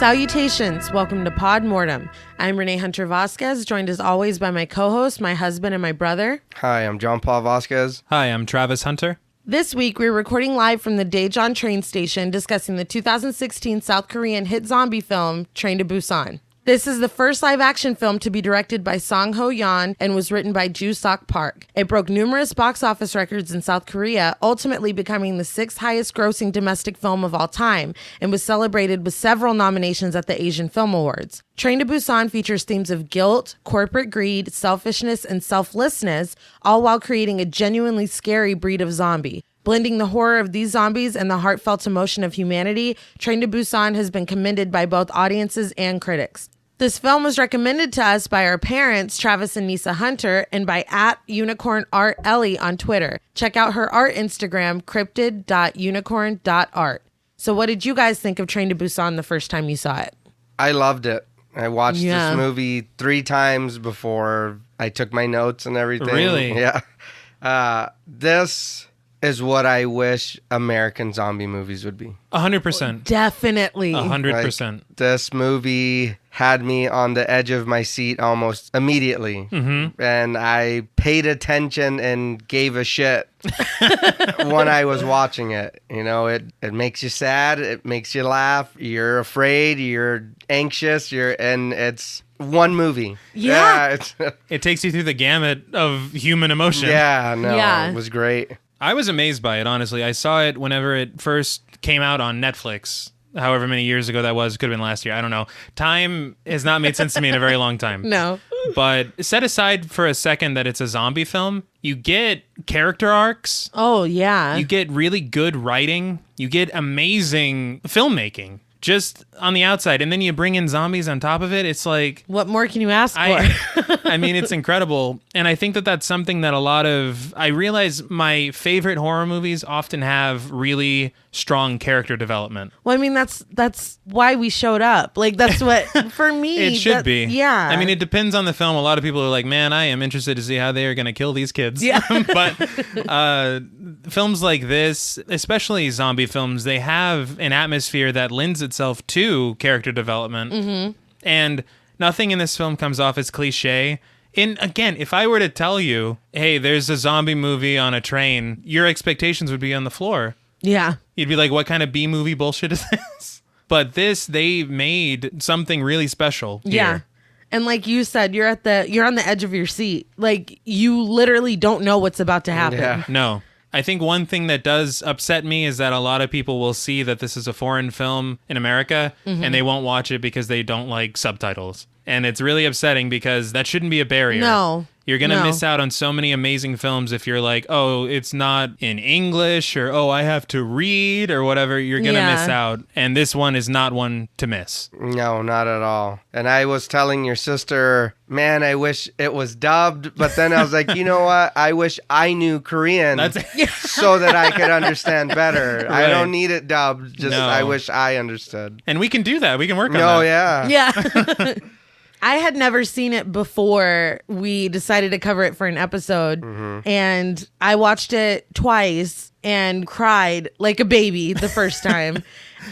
Salutations. Welcome to Pod Mortem. I'm Reneé Hunter Vasquez, joined as always by my co-host, my husband, and my brother. Hi, I'm John Paul Vasquez. Hi, I'm Travis Hunter. This week, we're recording live from the Daejeon train station discussing the 2016 South Korean hit zombie film, Train to Busan. This is the first live-action film to be directed by Sang-ho Yeon and was written by Joo-seok Park. It broke numerous box office records in South Korea, ultimately becoming the sixth highest-grossing domestic film of all time, and was celebrated with several nominations at the Asian Film Awards. Train to Busan features themes of guilt, corporate greed, selfishness, and selflessness, all while creating a genuinely scary breed of zombie. Blending the horror of these zombies and the heartfelt emotion of humanity, Train to Busan has been commended by both audiences and critics. This film was recommended to us by our parents, Travis and Nisa Hunter, and by @UnicornArtEllie on Twitter. Check out her art Instagram, cryptid.unicorn.art. So what did you guys think of Train to Busan the first time you saw it? I loved it. I watched this movie 3 times before I took my notes and everything. Really? Yeah. This is what I wish American zombie movies would be. 100%. Definitely. 100%. Like, this movie had me on the edge of my seat almost immediately. Mm-hmm. And I paid attention and gave a shit when I was watching it. You know, it makes you sad. It makes you laugh. You're afraid. You're anxious. And it's one movie. Yeah. It takes you through the gamut of human emotion. It was great. I was amazed by it, honestly. I saw it whenever it first came out on Netflix. However many years ago that was. Could have been last year. I don't know. Time has not made sense to me in a very long time. No. But set aside for a second that it's a zombie film, you get character arcs. Oh, yeah. You get really good writing. You get amazing filmmaking. Just on the outside, and then you bring in zombies on top of it. It's like, what more can you ask for? I mean, it's incredible. And I think that that's something that I realize my favorite horror movies often have really strong character development. Well, I mean, that's why we showed up. Like, that's what, for me. It should be. Yeah. I mean, it depends on the film. A lot of people are like, man, I am interested to see how they are going to kill these kids. Yeah. But films like this, especially zombie films, they have an atmosphere that lends itself to character development. Mm-hmm. And nothing in this film comes off as cliche. And again, if I were to tell you, hey, there's a zombie movie on a train, your expectations would be on the floor. Yeah. You'd be like, what kind of B-movie bullshit is this? But they made something really special here. Yeah. And like you said, you're on the edge of your seat. Like, you literally don't know what's about to happen. Yeah. No. I think one thing that does upset me is that a lot of people will see that this is a foreign film in America, and they won't watch it because they don't like subtitles. And it's really upsetting because that shouldn't be a barrier. No. You're going to miss out on so many amazing films if you're like, oh, it's not in English, or, oh, I have to read, or whatever. You're going to miss out. And this one is not one to miss. No, not at all. And I was telling your sister, man, I wish it was dubbed. But then I was like, you know what? I wish I knew Korean so that I could understand better. Right. I don't need it dubbed. Just I wish I understood. And we can do that. We can work on that. Oh, yeah. Yeah. I had never seen it before we decided to cover it for an episode. Mm-hmm. And I watched it twice and cried like a baby the first time.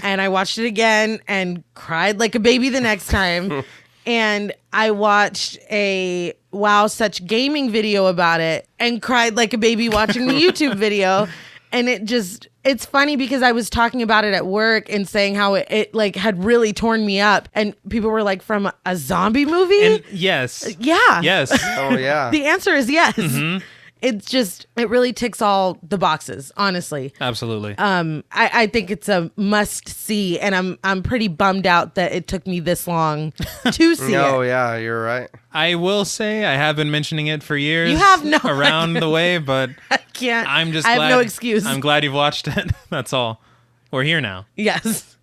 And I watched it again and cried like a baby the next time. And I watched a Wow Such Gaming video about it and cried like a baby watching the YouTube video. And it's funny because I was talking about it at work and saying how it like had really torn me up. And people were like, from a zombie movie? And yes. Yeah. Yes. Oh, yeah. The answer is yes. Mm-hmm. It really ticks all the boxes, honestly. Absolutely. I think it's a must see, and I'm pretty bummed out that it took me this long to see it. Oh, yeah, you're right. I will say I have been mentioning it for years. You have no around the way, but I can't. I'm just I glad. have no excuse. I'm glad you've watched it. That's all. We're here now. Yes.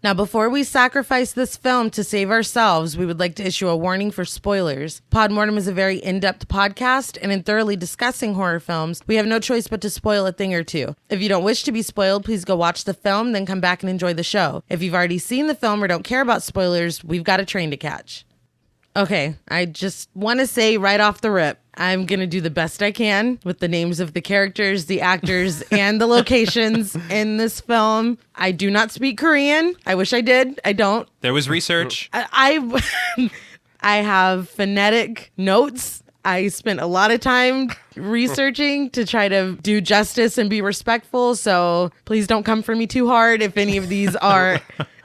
Now, before we sacrifice this film to save ourselves, we would like to issue a warning for spoilers. Podmortem is a very in-depth podcast, and in thoroughly discussing horror films, we have no choice but to spoil a thing or two. If you don't wish to be spoiled, please go watch the film, then come back and enjoy the show. If you've already seen the film or don't care about spoilers, we've got a train to catch. Okay, I just want to say right off the rip, I'm going to do the best I can with the names of the characters, the actors, and the locations in this film. I do not speak Korean. I wish I did. I don't. There was research. I I have phonetic notes. I spent a lot of time researching to try to do justice and be respectful. So please don't come for me too hard if any of these are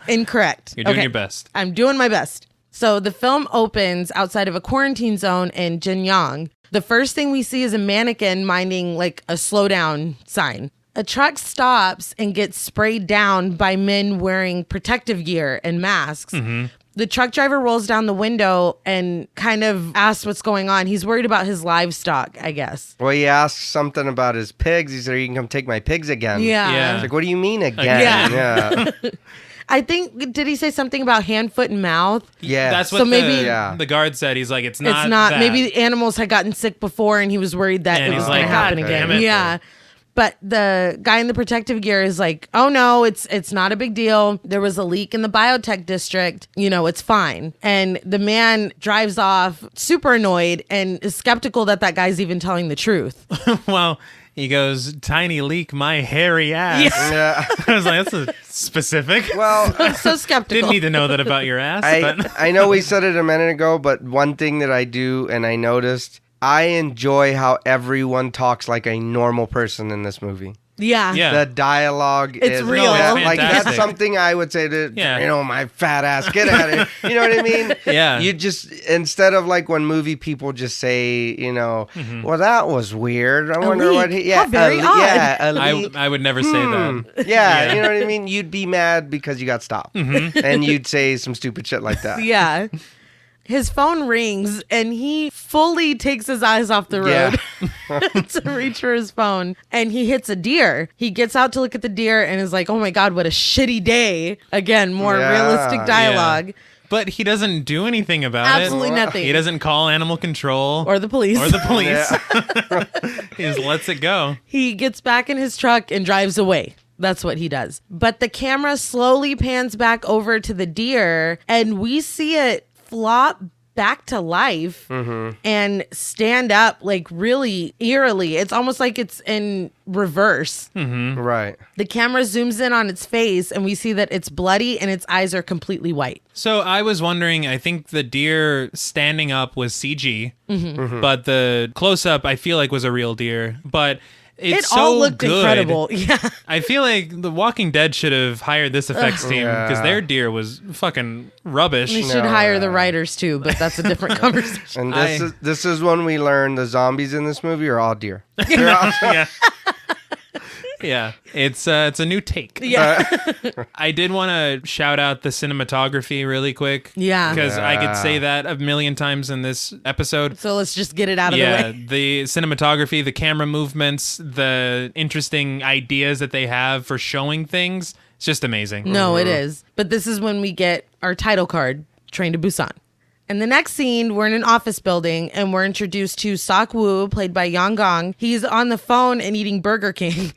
incorrect. You're doing your best. I'm doing my best. So the film opens outside of a quarantine zone in Jinyang. The first thing we see is a mannequin minding like a slow down sign. A truck stops and gets sprayed down by men wearing protective gear and masks. Mm-hmm. The truck driver rolls down the window and kind of asks what's going on. He's worried about his livestock, I guess. Well, he asks something about his pigs. He said, "You can come take my pigs again." Yeah. It's like, what do you mean again? Yeah. I think, did he say something about hand, foot, and mouth? Yeah. That's what So maybe- the guard said. He's like, it's not It's not. that. Maybe the animals had gotten sick before and he was worried that And it was he's going to like, happen "God again. damn it." Yeah. But the guy in the protective gear is like, oh no, it's not a big deal. There was a leak in the biotech district. You know, it's fine. And the man drives off super annoyed and is skeptical that that guy's even telling the truth. Well, he goes, tiny leak, my hairy ass. Yeah. I was like, that's a specific. Well, I'm so skeptical. Didn't need to know that about your ass. but I know we said it a minute ago, but one thing that I do and I noticed, I enjoy how everyone talks like a normal person in this movie. Yeah. Yeah. The dialogue It's is real. No, it's like that's fantastic. something I would say to Yeah. my fat ass, get out of here. You know what I mean? Yeah. You just, instead of like when movie people just say, well, that was weird. I wonder leak. what he How very odd. Yeah, a leak. I would never say that. Yeah, you know what I mean? You'd be mad because you got stopped. And you'd say some stupid shit like that. Yeah. His phone rings and he fully takes his eyes off the road to reach for his phone. And he hits a deer. He gets out to look at the deer and is like, oh my God, what a shitty day. Again, more Yeah. realistic dialogue. But he doesn't do anything about Absolutely it. nothing. He doesn't call animal control Or the police. He just lets it go. He gets back in his truck and drives away. That's what he does. But the camera slowly pans back over to the deer and we see it flop back to life and stand up like really eerily. It's almost like it's in reverse. Right. The camera zooms in on its face and we see that it's bloody and its eyes are completely white. So I was wondering, I think the deer standing up was CG, but the close-up I feel like was a real deer. But it's It so all looked good. incredible. Yeah. I feel like The Walking Dead should have hired this effects team because their deer was fucking rubbish. We should hire the writers too, but that's a different conversation. And this is when we learn the zombies in this movie are all deer. They're all- Yeah. Yeah, it's a new take. Yeah. I did want to shout out the cinematography really quick. Yeah. Because I could say that a million times in this episode. So let's just get it out of Yeah, the way. the cinematography, the camera movements, the interesting ideas that they have for showing things. It's just amazing. No, it is. But this is when we get our title card, Train to Busan. In the next scene, we're in an office building and we're introduced to Sok-woo, played by Yang Gong. He's on the phone and eating Burger King,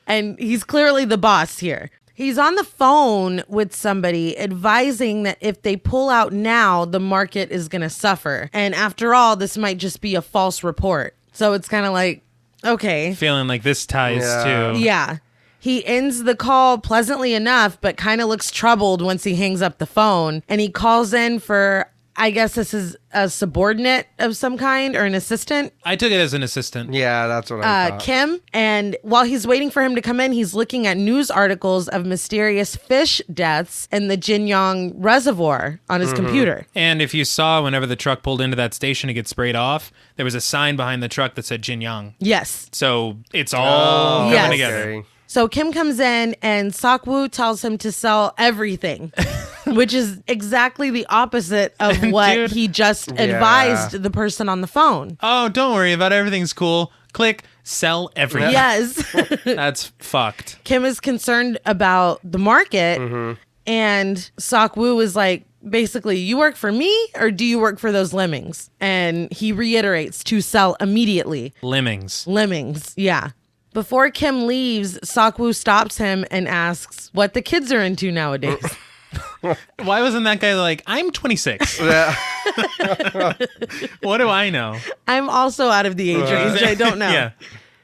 and he's clearly the boss here. He's on the phone with somebody advising that if they pull out now, the market is going to suffer. And after all, this might just be a false report. So it's kind of like, okay. Feeling like this ties to... Yeah. He ends the call pleasantly enough, but kind of looks troubled once he hangs up the phone. And he calls in for, I guess this is a subordinate of some kind or an assistant. I took it as an assistant. Yeah, that's what I thought. Kim. And while he's waiting for him to come in, he's looking at news articles of mysterious fish deaths in the Jinyang Reservoir on his computer. And if you saw whenever the truck pulled into that station to get sprayed off, there was a sign behind the truck that said Jinyang. Yes. So it's all Yes. coming together. Okay. So Kim comes in and Sok-woo tells him to sell everything, which is exactly the opposite of what Dude. he just advised the person on the phone. Oh, don't worry about it. Everything's cool. Click, sell everything. Yes. That's fucked. Kim is concerned about the market and Sok-woo is like, basically, you work for me or do you work for those lemmings? And he reiterates to sell immediately. Lemmings. Lemmings, yeah. Before Kim leaves, Sok-woo stops him and asks what the kids are into nowadays. Why wasn't that guy like, I'm 26. Yeah. What do I know? I'm also out of the age range. I don't know. Yeah.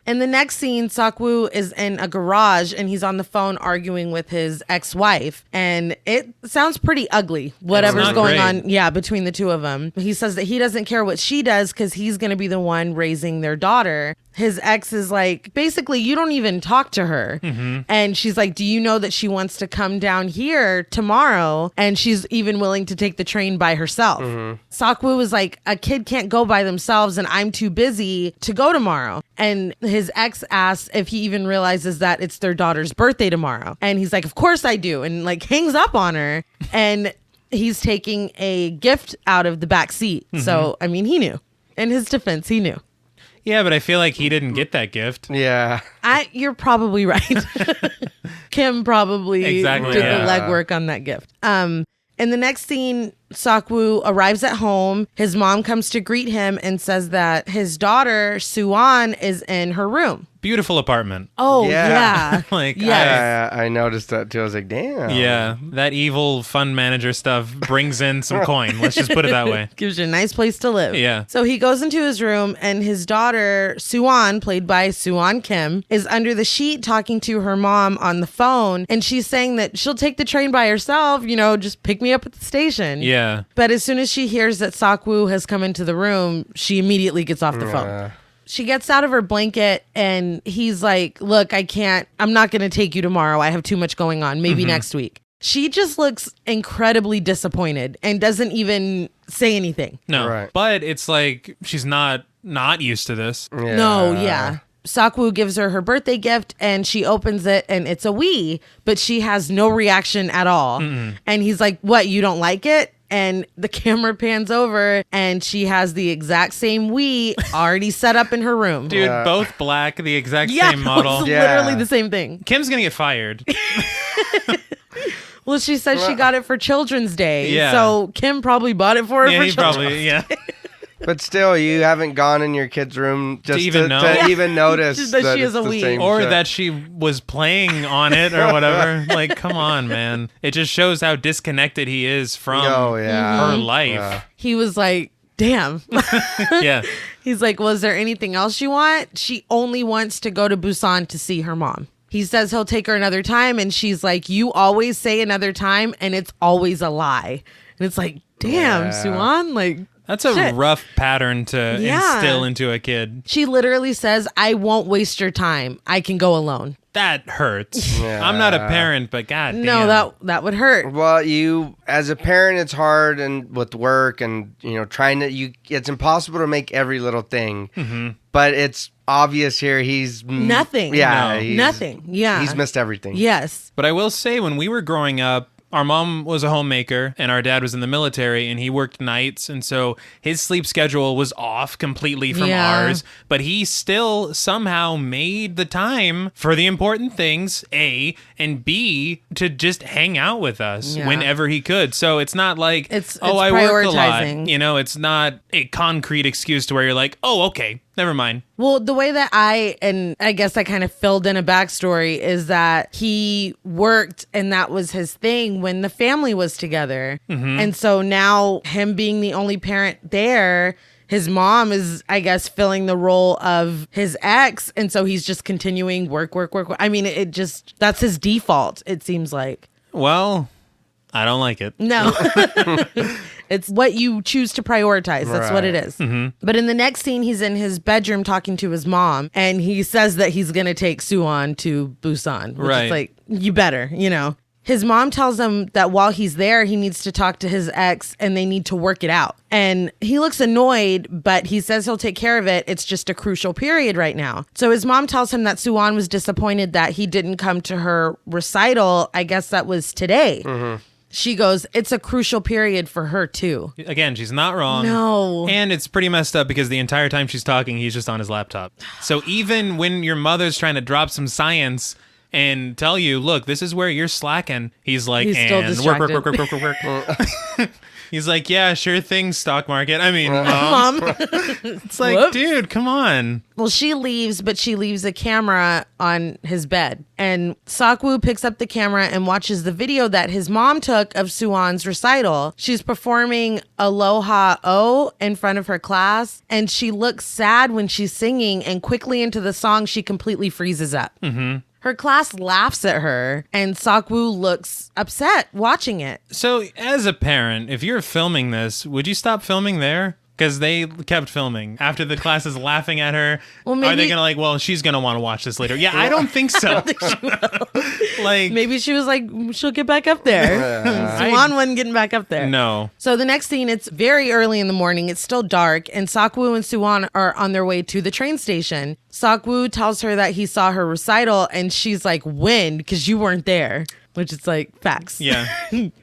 In the next scene, Seok-woo is in a garage and he's on the phone arguing with his ex-wife. And it sounds pretty ugly, whatever's not going great. on, between the two of them. He says that he doesn't care what she does because he's going to be the one raising their daughter. His ex is like, basically, you don't even talk to her. Mm-hmm. And she's like, do you know that she wants to come down here tomorrow? And she's even willing to take the train by herself. Seok-woo was like, a kid can't go by themselves and I'm too busy to go tomorrow. And his ex asks if he even realizes that it's their daughter's birthday tomorrow. And he's like, of course I do. And like hangs up on her. And he's taking a gift out of the back seat. So, I mean, he knew. In his defense, he knew. Yeah, but I feel like he didn't get that gift. Yeah. You're probably right. Kim probably Exactly, did yeah. the legwork on that gift. In the next scene, Seok-woo arrives at home. His mom comes to greet him and says that his daughter, Suwon, is in her room. Beautiful apartment. Oh, Yeah. yeah. Like, Yes. I noticed that too. I was like, damn. Yeah, that evil fund manager stuff brings in some coin. Let's just put it that way. Gives you a nice place to live. Yeah. So he goes into his room and his daughter, Suwon, played by Suwon Kim, is under the sheet talking to her mom on the phone. And she's saying that she'll take the train by herself, just pick me up at the station. Yeah. But as soon as she hears that Seok-woo has come into the room, she immediately gets off the phone. She gets out of her blanket and he's like, look, I'm not going to take you tomorrow. I have too much going on. Maybe next week. She just looks incredibly disappointed and doesn't even say anything. No. Right. But it's like she's not used to this. Yeah. No, yeah. Seok-woo gives her birthday gift and she opens it and it's a Wii, but she has no reaction at all. And he's like, what, you don't like it? And the camera pans over and she has the exact same Wii already set up in her room. Dude, Yeah. both black, the exact Yeah, same model. it's Yeah. literally the same thing. Kim's gonna get fired. Well, she said she got it for Children's Day. Yeah. So Kim probably bought it for her Yeah, for he Children's probably, yeah. But still, you haven't gone in your kid's room just even know? to even notice Just that she has it's a the Wii. same Or shit. that she was playing on it or whatever. Like, come on, man. It just shows how disconnected he is from Oh, yeah. her life. Yeah. He was like, damn. Yeah. He's like, well, is there anything else you want? She only wants to go to Busan to see her mom. He says he'll take her another time. And she's like, you always say another time and it's always a lie. And it's like, damn, Yeah. Suwon, like, That's a shit. rough pattern to Yeah. instill into a kid. She literally says, I won't waste your time. I can go alone. That hurts. Yeah. I'm not a parent, but god No, damn. that would hurt. Well, you as a parent, it's hard and with work and trying to it's impossible to make every little thing. But it's obvious here he's Nothing. Yeah, No. he's- Nothing. Yeah. He's missed everything. Yes. But I will say, when we were growing up, our mom was a homemaker and our dad was in the military and he worked nights. And so his sleep schedule was off completely from Yeah. ours. But he still somehow made the time for the important things, A, and B, to just hang out with us Yeah. whenever he could. So it's not like, It's I work a lot. prioritizing. It's not a concrete excuse to where you're like, oh, okay, never mind. Well, the way that I guess I kind of filled in a backstory is that he worked and that was his thing when the family was together. And so now him being the only parent there, his mom is, I guess, filling the role of his ex. And so he's just continuing work. I mean, that's his default, it seems like. Well, I don't like it. No. It's what you choose to prioritize. That's what it is. But in the next scene, he's in his bedroom talking to his mom, and he says that he's going to take Suwon to Busan. Which Right. is like, you better, His mom tells him that while he's there, he needs to talk to his ex and they need to work it out. And he looks annoyed, but he says he'll take care of it. It's just a crucial period right now. So his mom tells him that Suwon was disappointed that he didn't come to her recital. I guess that was today. She goes, it's a crucial period for her too. Again, she's not wrong. No. And it's pretty messed up because the entire time she's talking, he's just on his laptop. So even when your mother's trying to drop some science and tell you, look, this is where you're slacking, he's like, He's still and work. distracted. He's like, yeah, sure thing, stock market. I mean, Mom. it's like, Whoops. dude, come on. Well, she leaves, but she leaves a camera on his bed. And Seok-woo picks up the camera and watches the video that his mom took of Suwon's recital. She's performing Aloha O in front of her class, and she looks sad when she's singing, and quickly into the song, she completely freezes up. Mm-hmm. Her class laughs at her, and Seok-woo looks upset watching it. So, as a parent, if you're filming this, would you stop filming there? Because they kept filming. After the class is laughing at her, Well, are maybe- they going to she's going to want to watch this later? Yeah, I don't think so. Like, Maybe she was like, she'll get back up there. Suwon wasn't getting back up there. no. So the next scene, it's very early in the morning. It's still dark, and Seok-woo and Suwon are on their way to the train station. Seok-woo tells her that he saw her recital, and she's like, when? Because you weren't there. Which is like, facts. Yeah.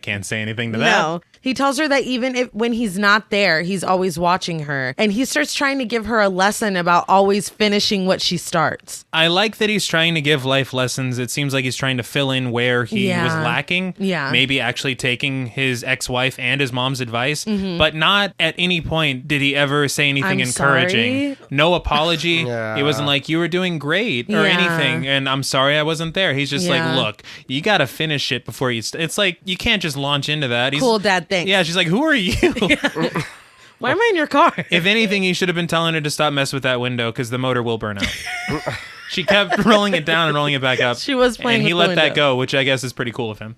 Can't say anything to that. No. He tells her that even if when he's not there, he's always watching her. And he starts trying to give her a lesson about always finishing what she starts. I like that he's trying to give life lessons. It seems like he's trying to fill in where he Yeah. was lacking. Yeah. Maybe actually taking his ex-wife and his mom's advice. But not at any point did he ever say anything I'm encouraging. sorry. No apology. Yeah. It wasn't like, you were doing great or Yeah. anything, and I'm sorry I wasn't there. He's just Yeah. like, look, you got to finish it before you... It's like, you can't just launch into that. He's, Cool, Dad, thanks. Yeah, she's like, who are you? Why am I in your car? If anything, he should have been telling her to stop messing with that window because the motor will burn out. She kept rolling it down and rolling it back up. She was playing and he with the let that window. go, which I guess is pretty cool of him.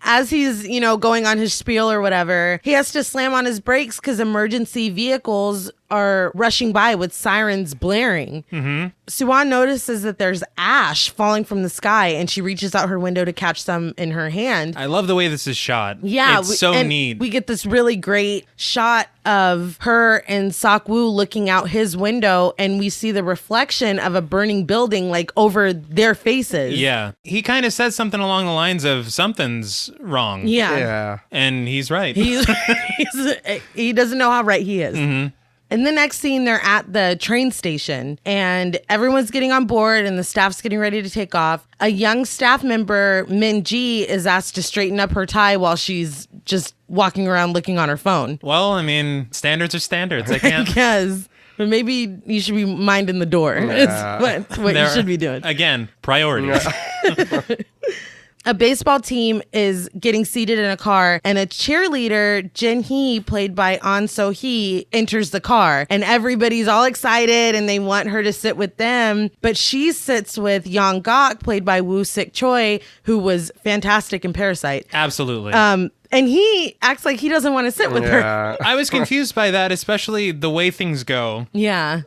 As he's, going on his spiel or whatever, he has to slam on his brakes because emergency vehicles are rushing by with sirens blaring. Mm-hmm. Suwon notices that there's ash falling from the sky, and she reaches out her window to catch some in her hand. I love the way this is shot. Yeah, it's so and neat. We get this really great shot of her and Seok-woo looking out his window, and we see the reflection of a burning building like over their faces. Yeah. He kind of says something along the lines of something's wrong. Yeah. Yeah. And he's right. He doesn't know how right he is. Mm-hmm. In the next scene, they're at the train station and everyone's getting on board and the staff's getting ready to take off. A young staff member, Min Ji, is asked to straighten up her tie while she's just walking around looking on her phone. Well, I mean, standards are standards. I can't... Yes. But maybe you should be minding the door. Yeah. It's what you There- should be doing. Again, priorities. A baseball team is getting seated in a car, and a cheerleader, Jin Hee, played by An So Hee, enters the car. And everybody's all excited, and they want her to sit with them. But she sits with Young Gok, played by Woo Sik Choi, who was fantastic in Parasite. Absolutely. And he acts like he doesn't want to sit with her. Yeah. I was confused by that, especially the way things go. Yeah.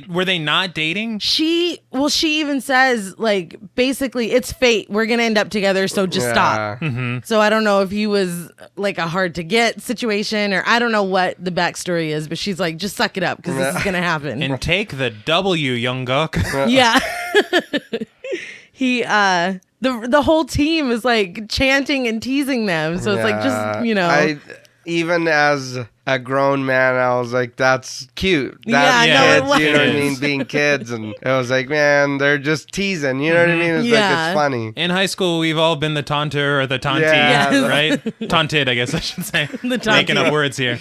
Were they not dating? She even says, like, basically, it's fate. We're going to end up together, so just stop. Yeah. So I don't know if he was like a hard to get situation, or I don't know what the backstory is, but she's like, just suck it up because this is going to happen. And take the W, Young Guk. Yeah. The whole team is like chanting and teasing them. So it's like, just, Even as a grown man, I was like, that's cute. That's Yeah, kids, no, it you know what I was. mean? Being kids. And I was like, man, they're just teasing. You know what I mean? It's like, Yeah. it's funny. In high school, we've all been the taunter or the taunty, Yeah. Yes. right? Taunted, I guess I should say. The taunty. Making up words here.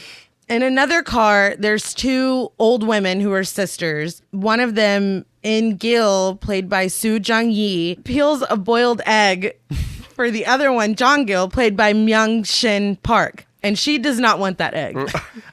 In another car, there's two old women who are sisters. One of them, In Gil, played by Soo Jung-yi, peels a boiled egg for the other one, Jong Gil, played by Myung Shin Park. And she does not want that egg.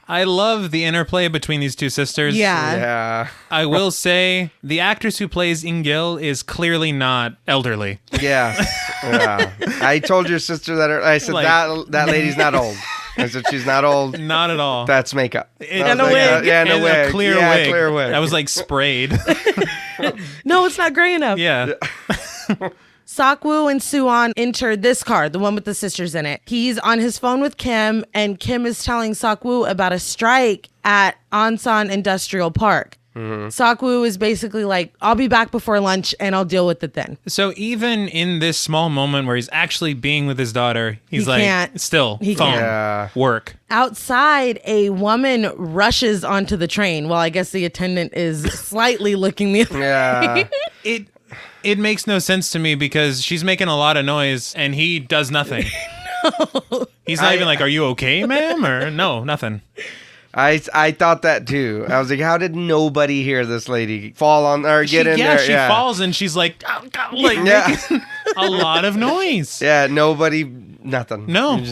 I love the interplay between these two sisters. Yeah. Yeah. I will say the actress who plays Ingil is clearly not elderly. Yeah. Yeah. I told your sister that I said Like- that lady's not old. I said she's not old. Not at all. That's makeup. And a wig. Yeah, and a And wig. a clear yeah, wig. clear wig. That was like sprayed. No, it's not gray enough. Yeah. Seok-woo and Suwon enter this car, the one with the sisters in it. He's on his phone with Kim, and Kim is telling Seok-woo about a strike at Ansan Industrial Park. Seok-woo is basically like, I'll be back before lunch and I'll deal with it then. So even in this small moment where he's actually being with his daughter, he's He like, can't. still, He phone, can't. Yeah. work. Outside, a woman rushes onto the train. Well, I guess the attendant is slightly looking the other way. Yeah. It makes no sense to me because she's making a lot of noise and he does nothing. He's not even like, "Are you okay, ma'am?" Or no, nothing. I thought that too. I was like, how did nobody hear this lady fall on or get in there? She falls and she's like, "Oh, God," like making a lot of noise. Yeah, nobody, nothing. No.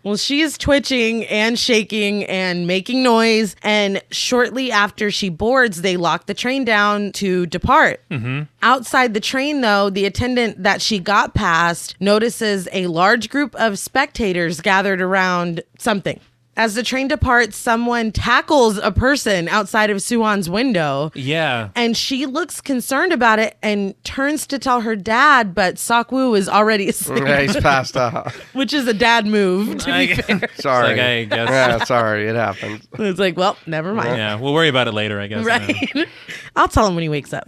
Well, she is twitching and shaking and making noise. And shortly after she boards, they lock the train down to depart. Mm-hmm. Outside the train, though, the attendant that she got past notices a large group of spectators gathered around something. As the train departs, someone tackles a person outside of Suwon's window. Yeah. And she looks concerned about it and turns to tell her dad, but Sok-woo is already asleep. Yeah, he's passed out. Which is a dad move, to be fair. Sorry. Like, I guess. Yeah, sorry. It happens. It's like, well, never mind. Yeah, we'll worry about it later, I guess. Right? I'll tell him when he wakes up.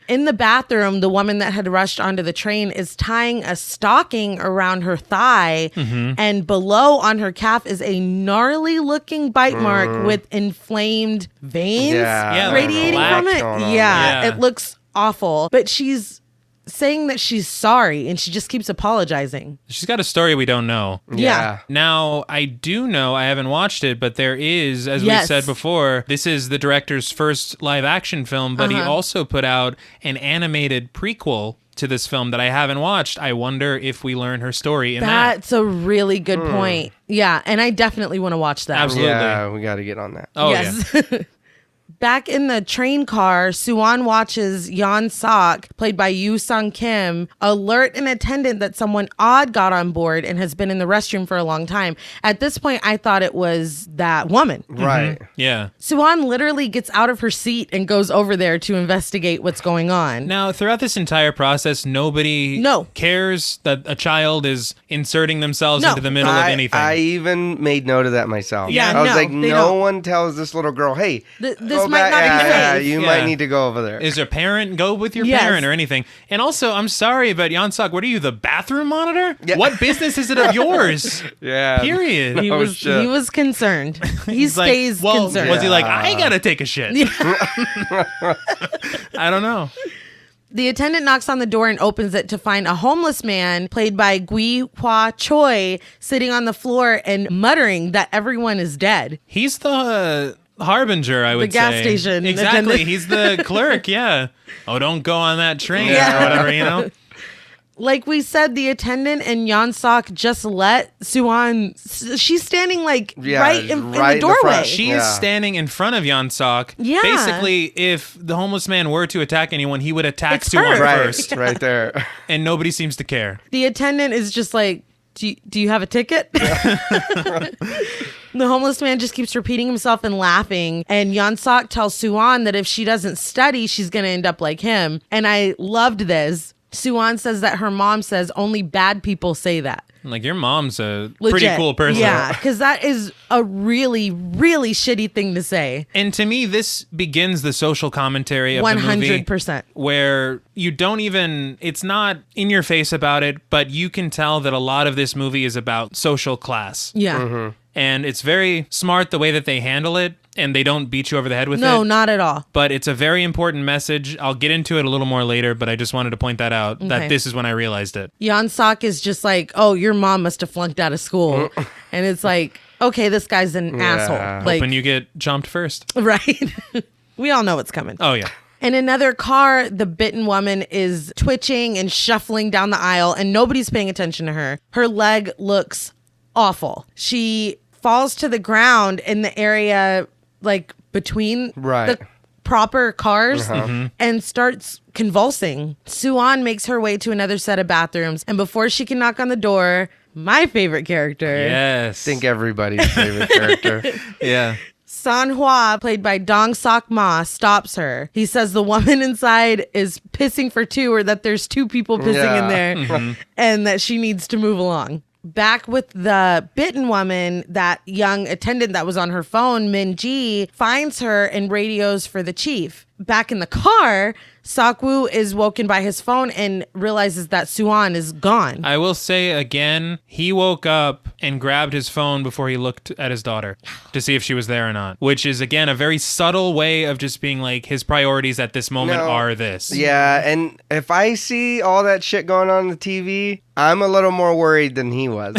In the bathroom, the woman that had rushed onto the train is tying a stocking around her thigh, and below on her calf is a gnarly looking bite mark with inflamed veins Yeah, radiating like from it. going on. Yeah, it looks awful. But she's saying that she's sorry and she just keeps apologizing. She's got a story we don't know. Yeah. Now, I do know, I haven't watched it, but there is, as we said before, this is the director's first live action film, but he also put out an animated prequel to this film that I haven't watched. I wonder if we learn her story in that. That's a really good point. Yeah, and I definitely want to watch that. Absolutely. Yeah, we got to get on that. Oh, yes. yeah. Back in the train car, Suwon watches Yeon Sang, played by Yoo Sung Kim, alert an attendant that someone odd got on board and has been in the restroom for a long time. At this point, I thought it was that woman. Right. Yeah. Suwon literally gets out of her seat and goes over there to investigate what's going on. Now, throughout this entire process, nobody cares that a child is inserting themselves into the middle of anything. I even made note of that myself. Yeah, I was like, they no don't. one tells this little girl, hey, This go might back. not be safe. You might need to go over there. Is your parent, go with your Yes. parent or anything. And also, I'm sorry, but Yeon Sang, what are you, the bathroom monitor? Yeah. What business is it of yours? Yeah. Period. He was concerned. He He's like, stays well, concerned. was he like, I gotta take a shit? I don't know. The attendant knocks on the door and opens it to find a homeless man played by Gui Hwa Choi sitting on the floor and muttering that everyone is dead. He's the harbinger, I would say. gas station Exactly. attendant. He's the clerk, yeah. Oh, don't go on that train Yeah. or whatever, you know? Like we said, the attendant and Yeon Sang just let Suwon. She's standing like right in the right in the doorway. front. She is standing in front of Yeon Sang. Yeah. Basically, if the homeless man were to attack anyone, he would attack It's Suwon her. Right, first. right there. And nobody seems to care. The attendant is just like, do you have a ticket? The homeless man just keeps repeating himself and laughing. And Yeon Sang tells Suwon that if she doesn't study, she's going to end up like him. And I loved this. Suwon says that her mom says only bad people say that. Like, your mom's a Legit. pretty cool person. Yeah, because that is a really, really shitty thing to say. And to me, this begins the social commentary of the movie. 100%. Where you don't even, it's not in your face about it, but you can tell that a lot of this movie is about social class. Yeah. And it's very smart the way that they handle it, and they don't beat you over the head with it. No, not at all. But it's a very important message. I'll get into it a little more later, but I just wanted to point that out, Okay. that this is when I realized it. Yeon Sang is just like, oh, your mom must have flunked out of school. And it's like, okay, this guy's an asshole. Like, When you get jumped first. right. We all know what's coming. Oh, yeah. In another car, the bitten woman is twitching and shuffling down the aisle, and nobody's paying attention to her. Her leg looks awful. She falls to the ground in the area like between the proper cars and starts convulsing. Suwon makes her way to another set of bathrooms, and before she can knock on the door, my favorite character, Yes. I think everybody's favorite character. Yeah. San-hwa, played by Dong Sok-ma, stops her. He says the woman inside is pissing for two, or that there's two people pissing in there, and that she needs to move along. Back with the bitten woman, that young attendant that was on her phone, Min Ji, finds her and radios for the chief. Back in the car, Sok-woo is woken by his phone and realizes that Suan is gone. I will say again, he woke up and grabbed his phone before he looked at his daughter to see if she was there or not, which is, again, a very subtle way of just being like, his priorities at this moment are this. Yeah, and if I see all that shit going on the TV, I'm a little more worried than he was.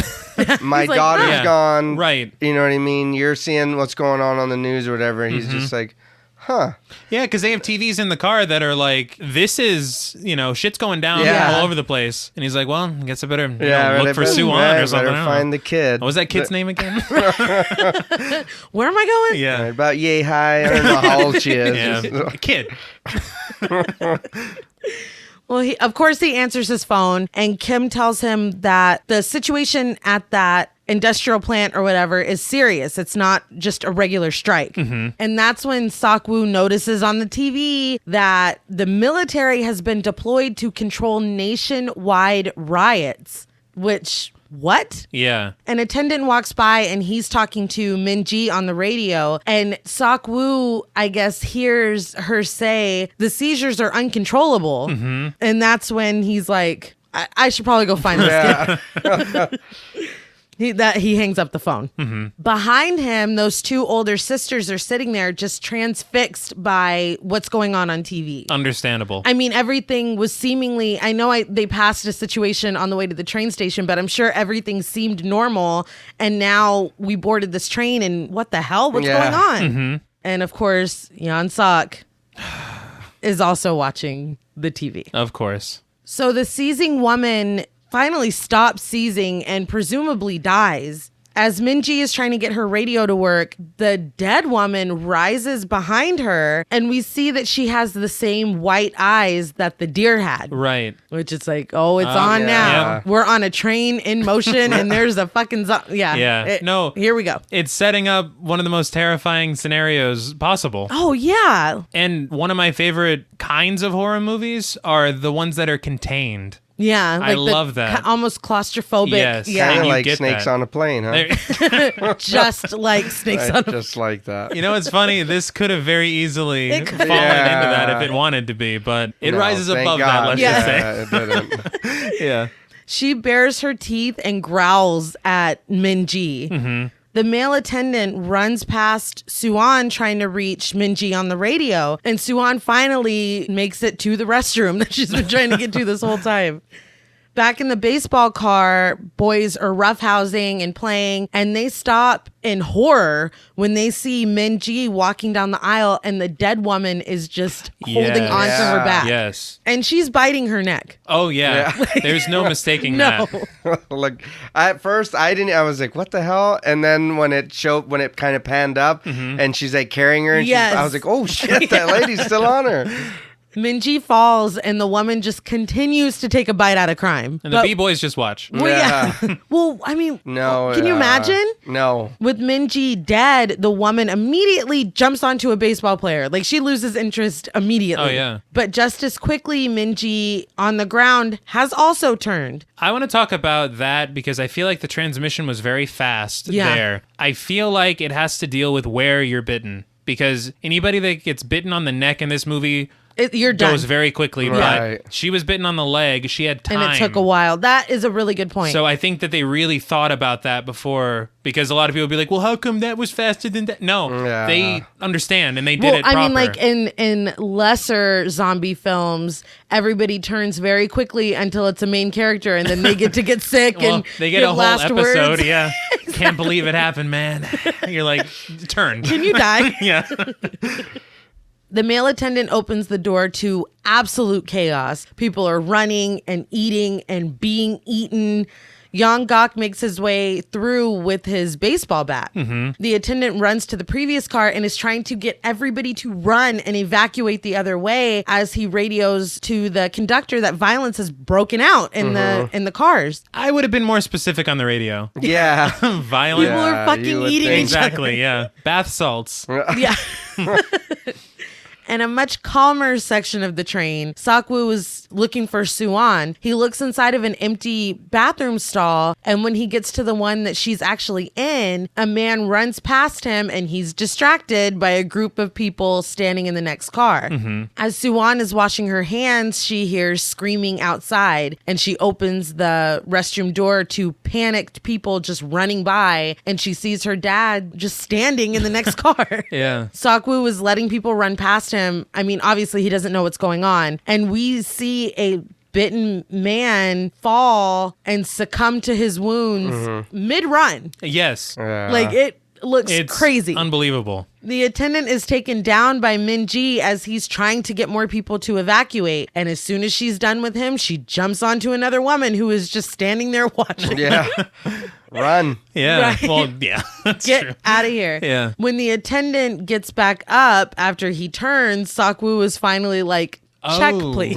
My like, daughter's gone. Right. You know what I mean? You're seeing what's going on the news or whatever, and he's just like, huh. Yeah, because they have TVs in the car that are like, this is, shit's going down all over the place. And he's like, well, I guess I better look for Suan or something. Better find the kid. What was that kid's name again? Where am I going? Yeah. Right, about yay high. I don't know how old she is. Yeah. Kid. Well, of course, he answers his phone, and Kim tells him that the situation at that industrial plant or whatever is serious. It's not just a regular strike. And that's when Sok-woo notices on the TV that the military has been deployed to control nationwide riots, which... What? Yeah. An attendant walks by and he's talking to Min-ji on the radio, and Sok-woo, I guess, hears her say the seizures are uncontrollable. And that's when he's like, I should probably go find this kid. He hangs up the phone. Behind him, those two older sisters are sitting there just transfixed by what's going on TV. Understandable. I mean, everything was seemingly, I know they passed a situation on the way to the train station, but I'm sure everything seemed normal. And now we boarded this train and what the hell? What's going on? And of course, Yeon Sang is also watching the TV. Of course. So the seizing woman finally stops seizing and presumably dies. As Min-ji is trying to get her radio to work, the dead woman rises behind her, and we see that she has the same white eyes that the deer had. Right. Which is like, oh, it's on now. Yeah. We're on a train in motion, and there's a fucking Yeah. No. Here we go. It's setting up one of the most terrifying scenarios possible. Oh, yeah. And one of my favorite kinds of horror movies are the ones that are contained. Yeah, I love that. Almost claustrophobic. Yes. Yeah. Kind of You like get snakes that. on a plane, huh? Just like snakes on a Just like that. You know, it's funny. This could have very easily It fallen could have. into that if it wanted to be, but it No, rises thank above God. that, let's just say. It didn't. Yeah. She bares her teeth and growls at Min-ji. The male attendant runs past Suan trying to reach Min-ji on the radio, and Suan finally makes it to the restroom that she's been trying to get to this whole time. Back in the baseball car, boys are roughhousing and playing, and they stop in horror when they see Min-ji walking down the aisle and the dead woman is just holding Yes. onto her back. Yes. And she's biting her neck. Oh, yeah. There's no mistaking No. that. Like at first I was like, what the hell? And then when it kind of panned up and she's like carrying her and Yes. I was like, oh shit, that lady's still on her. Min-ji falls and the woman just continues to take a bite out of crime. And the B-boys just watch. Well, yeah. Well, I mean, No. can you imagine? No. With Min-ji dead, the woman immediately jumps onto a baseball player. Like, she loses interest immediately. Oh, yeah. But just as quickly, Min-ji on the ground has also turned. I want to talk about that because I feel like the transmission was very fast there. I feel like it has to deal with where you're bitten because anybody that gets bitten on the neck in this movie You're done. goes very quickly. Right. But she was bitten on the leg. She had time. And it took a while. That is a really good point. So I think that they really thought about that before because a lot of people would be like, well, how come that was faster than that? No, they understand and they did it proper. I mean, like in lesser zombie films, everybody turns very quickly until it's a main character and then they get to get sick well, and they get give a whole last episode. words. Yeah. Can't believe it happened, man. You're like, turn. Can you die? Yeah. The male attendant opens the door to absolute chaos. People are running and eating and being eaten. Yeon-gak makes his way through with his baseball bat. The attendant runs to the previous car and is trying to get everybody to run and evacuate the other way as he radios to the conductor that violence has broken out in the cars. I would have been more specific on the radio. Yeah. Violent. People are fucking you would eating think. each other. Exactly, yeah. Bath salts. Yeah. In a much calmer section of the train, Sok-woo was looking for Suan. He looks inside of an empty bathroom stall, and when he gets to the one that she's actually in, a man runs past him and he's distracted by a group of people standing in the next car. As Suan is washing her hands, she hears screaming outside, and she opens the restroom door to panicked people just running by, and she sees her dad just standing in the next car. Yeah. Seok-woo is letting people run past him. I mean, obviously he doesn't know what's going on. And we see a bitten man fall and succumb to his wounds mid-run. Yes. Like, it looks It's crazy. unbelievable. The attendant is taken down by Min-ji as he's trying to get more people to evacuate. And as soon as she's done with him, she jumps onto another woman who is just standing there watching. Yeah. Run. Yeah. Right. Well, yeah. That's Get true. out of here. Yeah. When the attendant gets back up after he turns, Seok-woo is finally like, check, Oh. please.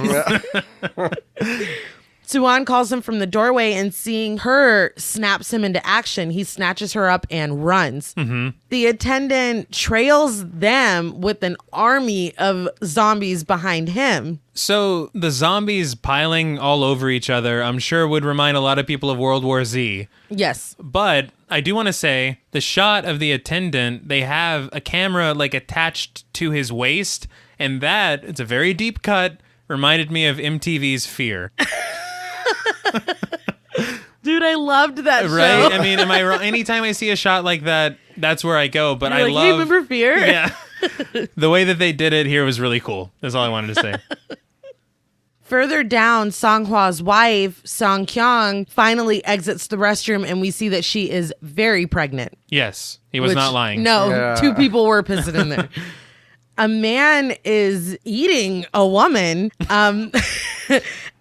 Suan calls him from the doorway, and seeing her snaps him into action. He snatches her up and runs. The attendant trails them with an army of zombies behind him. So the zombies piling all over each other, I'm sure would remind a lot of people of World War Z. Yes. But I do want to say the shot of the attendant, they have a camera like attached to his waist, and that, it's a very deep cut, reminded me of MTV's Fear. Dude, I loved that Right? show. I mean, am I wrong? Anytime I see a shot like that, that's where I go. But You're I like, love hey, remember Fear? Yeah. The way that they did it here was really cool. That's all I wanted to say. Further down, Songhwa's wife, Song Kyung, finally exits the restroom, and we see that she is very pregnant. Yes, he was Which- not lying. No, Yeah. 2 people were pissing in there. A man is eating a woman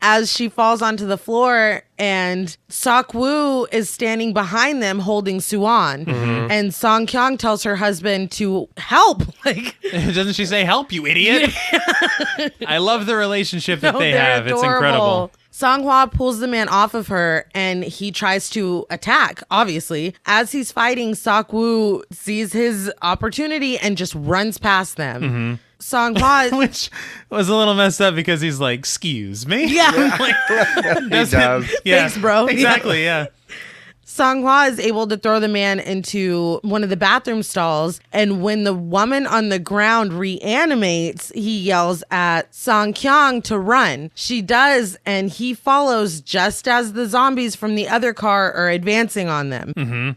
as she falls onto the floor, and Seok-woo is standing behind them holding Suan. And Song Kyung tells her husband to help. Like, Doesn't she say, help, you idiot? I love the relationship that they they're have. It's incredible. adorable. Songhwa pulls the man off of her, and he tries to attack, obviously. As he's fighting, Seok-woo sees his opportunity and just runs past them. Songhwa... Which was a little messed up because he's like, excuse me? Yeah. He does. Yeah. Thanks, bro. Exactly, yeah. Songhwa is able to throw the man into one of the bathroom stalls, and when the woman on the ground reanimates, he yells at Song Kyung to run. She does, and he follows just as the zombies from the other car are advancing on them.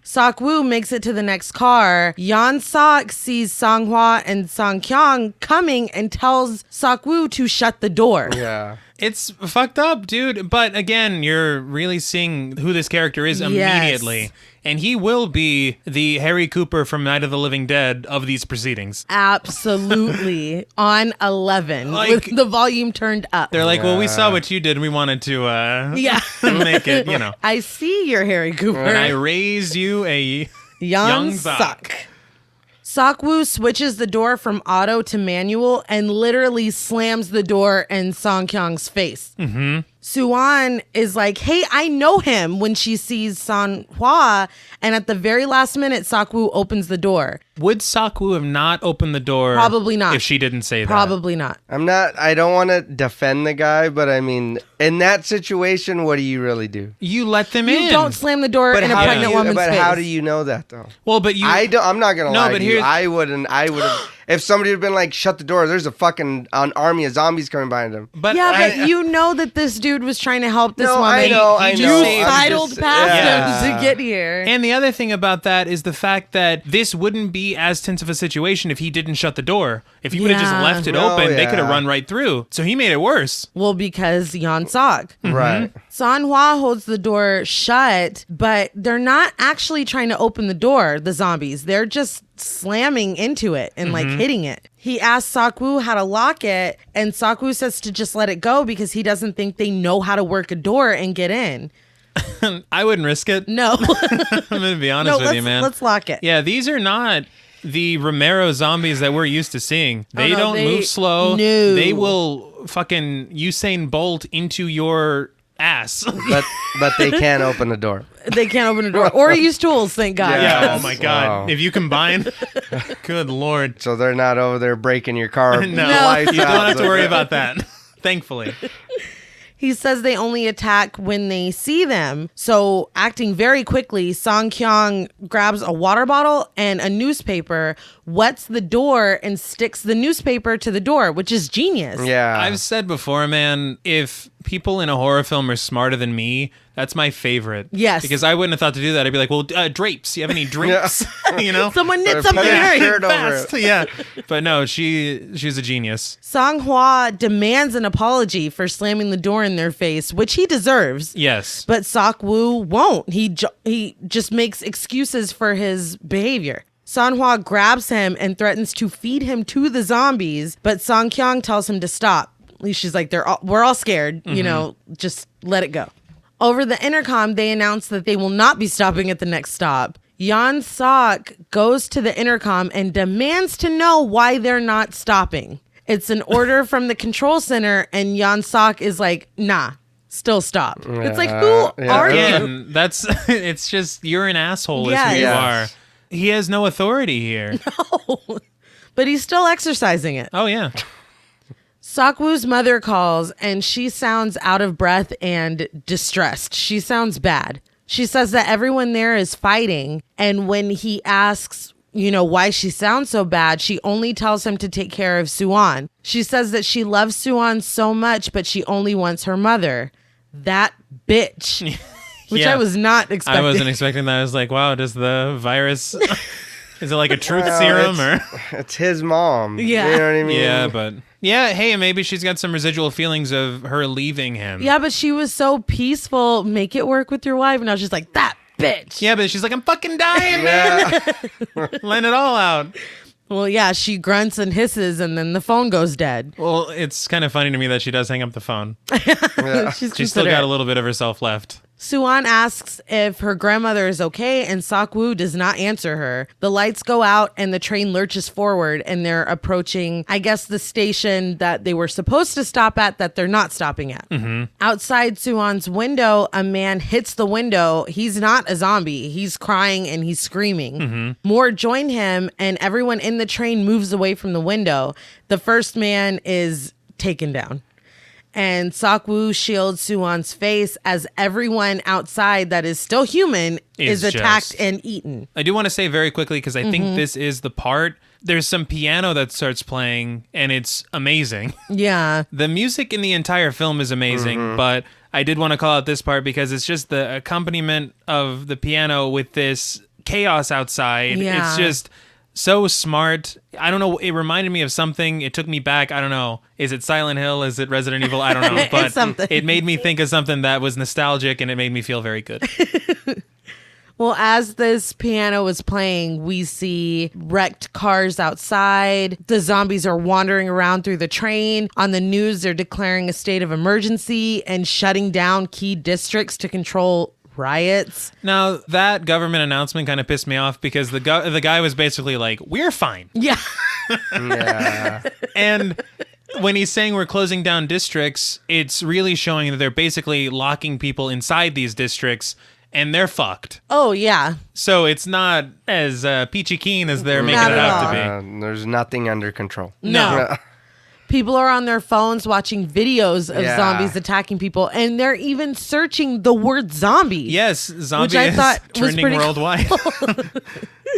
Seok-woo makes it to the next car. Yeon Sang sees Songhwa and Song Kyung coming and tells Seok-woo to shut the door. Yeah. It's fucked up, dude. But again, you're really seeing who this character is immediately. Yes. And he will be the Harry Cooper from Night of the Living Dead of these proceedings. Absolutely. On 11 with the volume turned up. They're like, well, we saw what you did. We wanted to Yeah. make it, you know. I see your Harry Cooper. And I raised you a Young Sang. Suck. Seok-woo switches the door from auto to manual and literally slams the door in Song Kyung's face. Suan is like, hey, I know him when she sees Songhwa, and at the very last minute, Seok-woo opens the door. Would Seok-woo have not opened the door? Probably not. If she didn't say that. Probably not. I don't want to defend the guy, but I mean, in that situation, what do you really do? You let them in. You don't slam the door in a how pregnant do you, woman's but face. how do you know that though? Well, but you. I'm not gonna No, lie but to you. here's- I would have. If somebody had been like, "Shut the door," there's a fucking an army of zombies coming behind him. But Yeah, I- but you know that this dude was trying to help this No, woman. I know. He I just know. saved- I'm sidled just- past yeah. him to get here. And the other thing about that is the fact that this wouldn't be as tense of a situation if he didn't shut the door. If he would have just Yeah. left it Oh, open, they could have yeah. run right through. So he made it worse. Well, because Yeon Sang. Right. Songhwa holds the door shut, but they're not actually trying to open the door, the zombies. They're just slamming into it and like hitting it. He asks Seok-woo how to lock it, and Seok-woo says to just let it go because he doesn't think they know how to work a door and get in. I wouldn't risk it. No. I'm going to be honest with you, man. Let's lock it. Yeah, these are not the Romero zombies that we're used to seeing. They no, don't move slow. No. They will fucking Usain Bolt into your ass. But they can't open the door. They can't open a door or use tools, thank God. Yeah, Yes. oh my God. Wow. If you combine, good Lord. So they're not over there breaking your car. No, lights you don't out. have to worry about that. Thankfully. He says they only attack when they see them. So, acting very quickly, Song Kyung grabs a water bottle and a newspaper, wets the door, and sticks the newspaper to the door, which is genius. Yeah. I've said before, man, if people in a horror film are smarter than me, that's my favorite. Yes. Because I wouldn't have thought to do that. I'd be like, well, drapes. You have any drapes? You know? Someone knit Or something put a very shirt over fast. it. Yeah. But no, she's a genius. Song Hwa demands an apology for slamming the door in their face, which he deserves. Yes. But Sok Woo won't. He just makes excuses for his behavior. Son Hwa grabs him and threatens to feed him to the zombies, but Song Kyung tells him to stop. At least she's like, we're all scared, you know, just let it go. Over the intercom, they announce that they will not be stopping at the next stop. Yeon Sok goes to the intercom and demands to know why they're not stopping. It's an order from the control center, and Yeon Sok is like, nah, still stop. It's like, who are you? Again, that's it's just you're an asshole is who you Yes. are. He has no authority here. But he's still exercising it. Oh yeah. Sokwoo's mother calls, and she sounds out of breath and distressed. She sounds bad. She says that everyone there is fighting, and when he asks, you know, why she sounds so bad, she only tells him to take care of Suan. She says that she loves Suan so much, but she only wants her mother. That bitch. Which Yeah. I was not expecting. I wasn't expecting that. I was like, wow, does the virus is it like a truth serum or It's his mom. Yeah. You know what I mean? yeah, but yeah, hey, maybe she's got some residual feelings of her leaving him. Yeah, but she was so peaceful. Make it work with your wife. And I was just like, that bitch. Yeah, but she's like, I'm fucking dying, man. Letting it all out. Well, yeah, she grunts and hisses, and then the phone goes dead. Well, it's kind of funny to me that she does hang up the phone. She's She's still got a little bit of herself left. Suan asks if her grandmother is okay, and Sokwoo does not answer her. The lights go out, and the train lurches forward, and they're approaching, I guess, the station that they were supposed to stop at that they're not stopping at. Outside Suan's window, a man hits the window. He's not a zombie. He's crying and he's screaming. More join him, and everyone in the train moves away from the window. The first man is taken down. And Sokwoo shields Suwon's face as everyone outside that is still human is attacked just- and eaten. I do want to say very quickly, because I think this is the part. There's some piano that starts playing, and it's amazing. Yeah. The music in the entire film is amazing, but I did want to call out this part because it's just the accompaniment of the piano with this chaos outside. Yeah. It's just so smart. I don't know. It reminded me of something. It took me back. I don't know. Is it Silent Hill? Is it Resident Evil? I don't know. But something. it made me think of something that was nostalgic, and it made me feel very good. Well, as this piano is playing, we see wrecked cars outside. The zombies are wandering around through the train. On the news, they're declaring a state of emergency and shutting down key districts to control riots. Now, that government announcement kind of pissed me off because the guy was basically like, we're fine. Yeah. Yeah. And when he's saying we're closing down districts, it's really showing that they're basically locking people inside these districts, and they're fucked. Oh, yeah. So it's not as peachy keen as they're making Not it at out all. to be. There's nothing under control. No. People are on their phones watching videos of Yeah. zombies attacking people, and they're even searching the word zombie. Yes, zombie Which I is thought was trending pretty worldwide.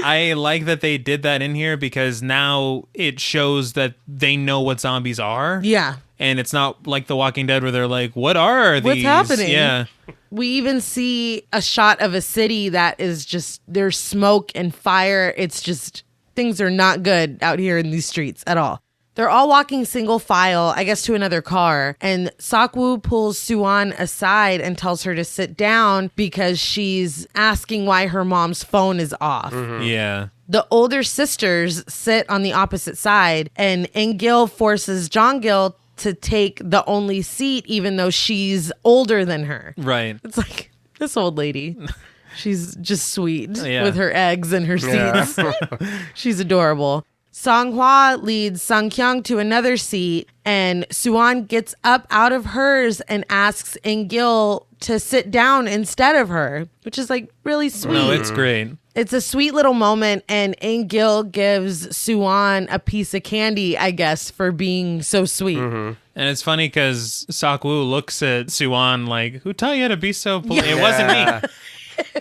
I like that they did that in here because now it shows that they know what zombies are. Yeah. And it's not like The Walking Dead where they're like, what are these? What's happening? Yeah. We even see a shot of a city that is just, there's smoke and fire. It's just, things are not good out here in these streets at all. They're all walking single file, I guess, to another car. And Sokwoo pulls Suan aside and tells her to sit down because she's asking why her mom's phone is off. Yeah. The older sisters sit on the opposite side, and Ingil forces Jongil to take the only seat, even though she's older than her. Right. It's like, this old lady. She's just sweet Yeah. with her eggs and her Yeah. seats. She's adorable. Song Hwa leads Sung Kyung to another seat, and Suan gets up out of hers and asks Ingil to sit down instead of her, which is like really sweet. No, it's great. It's a sweet little moment, and In-gil gives Suwon a piece of candy, I guess, for being so sweet. And it's funny because Sak-woo looks at Suwon like, who taught you how to be so polite? It wasn't me.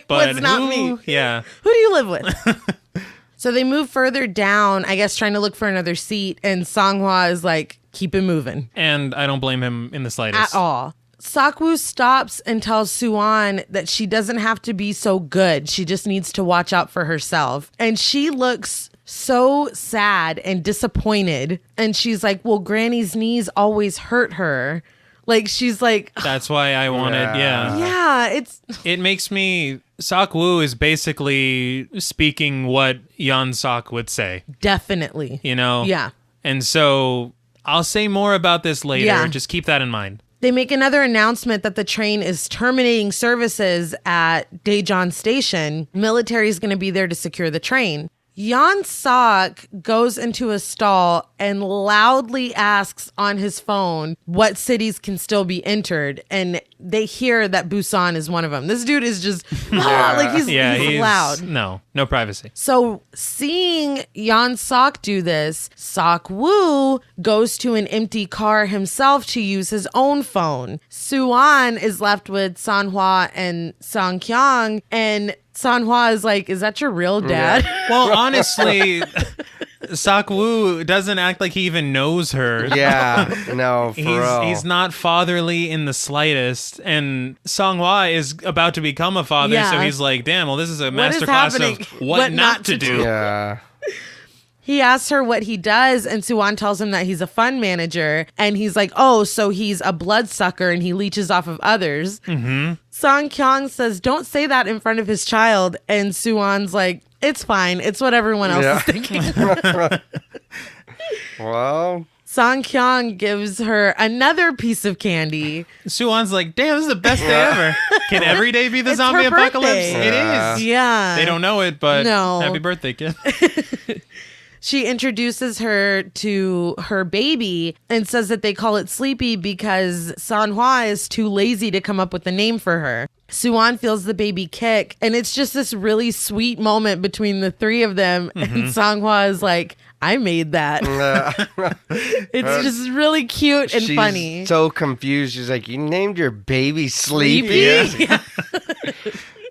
But was not me. Yeah. Who do you live with? So they move further down, I guess, trying to look for another seat, and Sang-hwa is like, keep it moving. And I don't blame him in the slightest. At all. Sak-woo stops and tells Suwon that she doesn't have to be so good. She just needs to watch out for herself. And she looks so sad and disappointed. And she's like, well, Granny's knees always hurt her. Like, she's like... That's why I wanted, Yeah, it's... It makes me... Sak-woo is basically speaking what Yeon Sok would say. Definitely. You know? Yeah. And so I'll say more about this later. Yeah. Just keep that in mind. They make another announcement that the train is terminating services at Daejeon Station. Military is going to be there to secure the train. Yeon Sok goes into a stall and loudly asks on his phone what cities can still be entered, and they hear that Busan is one of them. This dude is just like he's loud. No privacy. So seeing Yeon Sok do this, Sak-woo goes to an empty car himself to use his own phone. Suwon is left with Sang-hwa and Sang-kyung, and Sang-hwa is like, is that your real dad? Yeah. Well, honestly, Sak-woo doesn't act like he even knows her. Yeah, no, for real. He's not fatherly in the slightest. And Sang-hwa is about to become a father, so he's like, damn, well, this is a masterclass of what not to do. Yeah. He asks her what he does, and Suwon tells him that he's a fund manager, and he's like, oh, so he's a bloodsucker and he leeches off of others. Sang-kyung says, don't say that in front of his child, and Suwon's like, it's fine. It's what everyone else is thinking. Well... Sang-kyung gives her another piece of candy. Suwon's like, damn, this is the best day ever. Can every day be the It's zombie her apocalypse? birthday. It is. Yeah. They don't know it, but No. happy birthday, kid. She introduces her to her baby and says that they call it Sleepy because Sang-hwa is too lazy to come up with a name for her. Suwon feels the baby kick, and it's just this really sweet moment between the three of them. And Sang-hwa is like, I made that. It's just really cute and She's funny. so confused. She's like, you named your baby Sleepy? Yeah.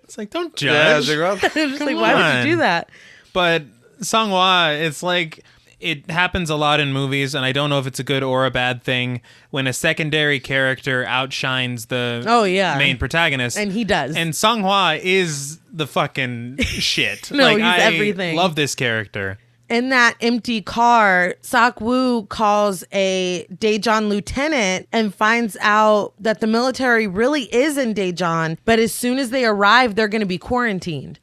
It's like, don't Yeah, judge. I'm just like, Come why would on. you do that? But Sang-hwa, it's like, it happens a lot in movies, and I don't know if it's a good or a bad thing, when a secondary character outshines the main protagonist. And he does. And Sang-hwa is the fucking shit. No, like, he's I everything. love this character. In that empty car, Sak-woo calls a Daejeon lieutenant and finds out that the military really is in Daejeon, but as soon as they arrive, they're going to be quarantined.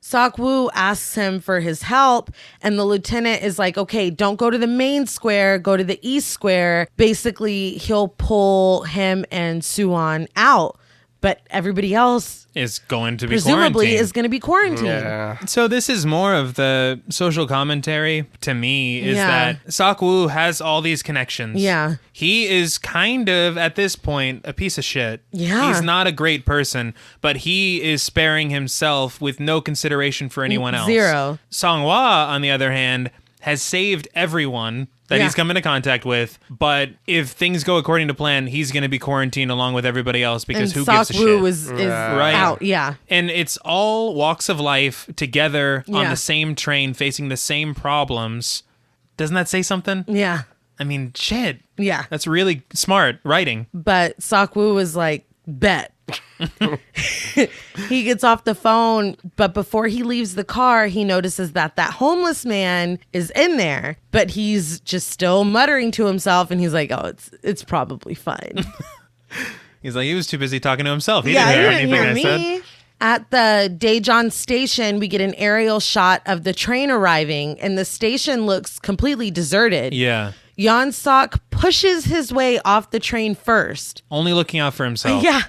Sak-woo asks him for his help, and the lieutenant is like, okay, don't go to the main square, go to the east square. Basically, he'll pull him and Suwon out, but everybody else Is going to be presumably quarantined. is going to be quarantined. Yeah. So this is more of the social commentary to me, is Yeah. that Sak-woo has all these connections. Yeah. He is kind of, at this point, a piece of shit. Yeah. He's not a great person, but he is sparing himself with no consideration for anyone else. Zero. Sang-hwa, on the other hand, has saved everyone that he's come into contact with, but if things go according to plan, he's going to be quarantined along with everybody else because And who gives a shit? Sak-woo is Right. out. Yeah. And it's all walks of life together on Yeah. the same train, facing the same problems. Doesn't that say something? Yeah. I mean, shit. Yeah. That's really smart writing. But Sak-woo was like, bet. He gets off the phone, but before he leaves the car, he notices that homeless man is in there, but he's just still muttering to himself, and he's like, oh, it's probably fine. He's like, he was too busy talking to himself. He Yeah, didn't hear you didn't anything hear I me. said. At the Daejeon station, we get an aerial shot of the train arriving, and the station looks completely deserted. Yeah. Yeon Sok pushes his way off the train first. Only looking out for himself. Yeah,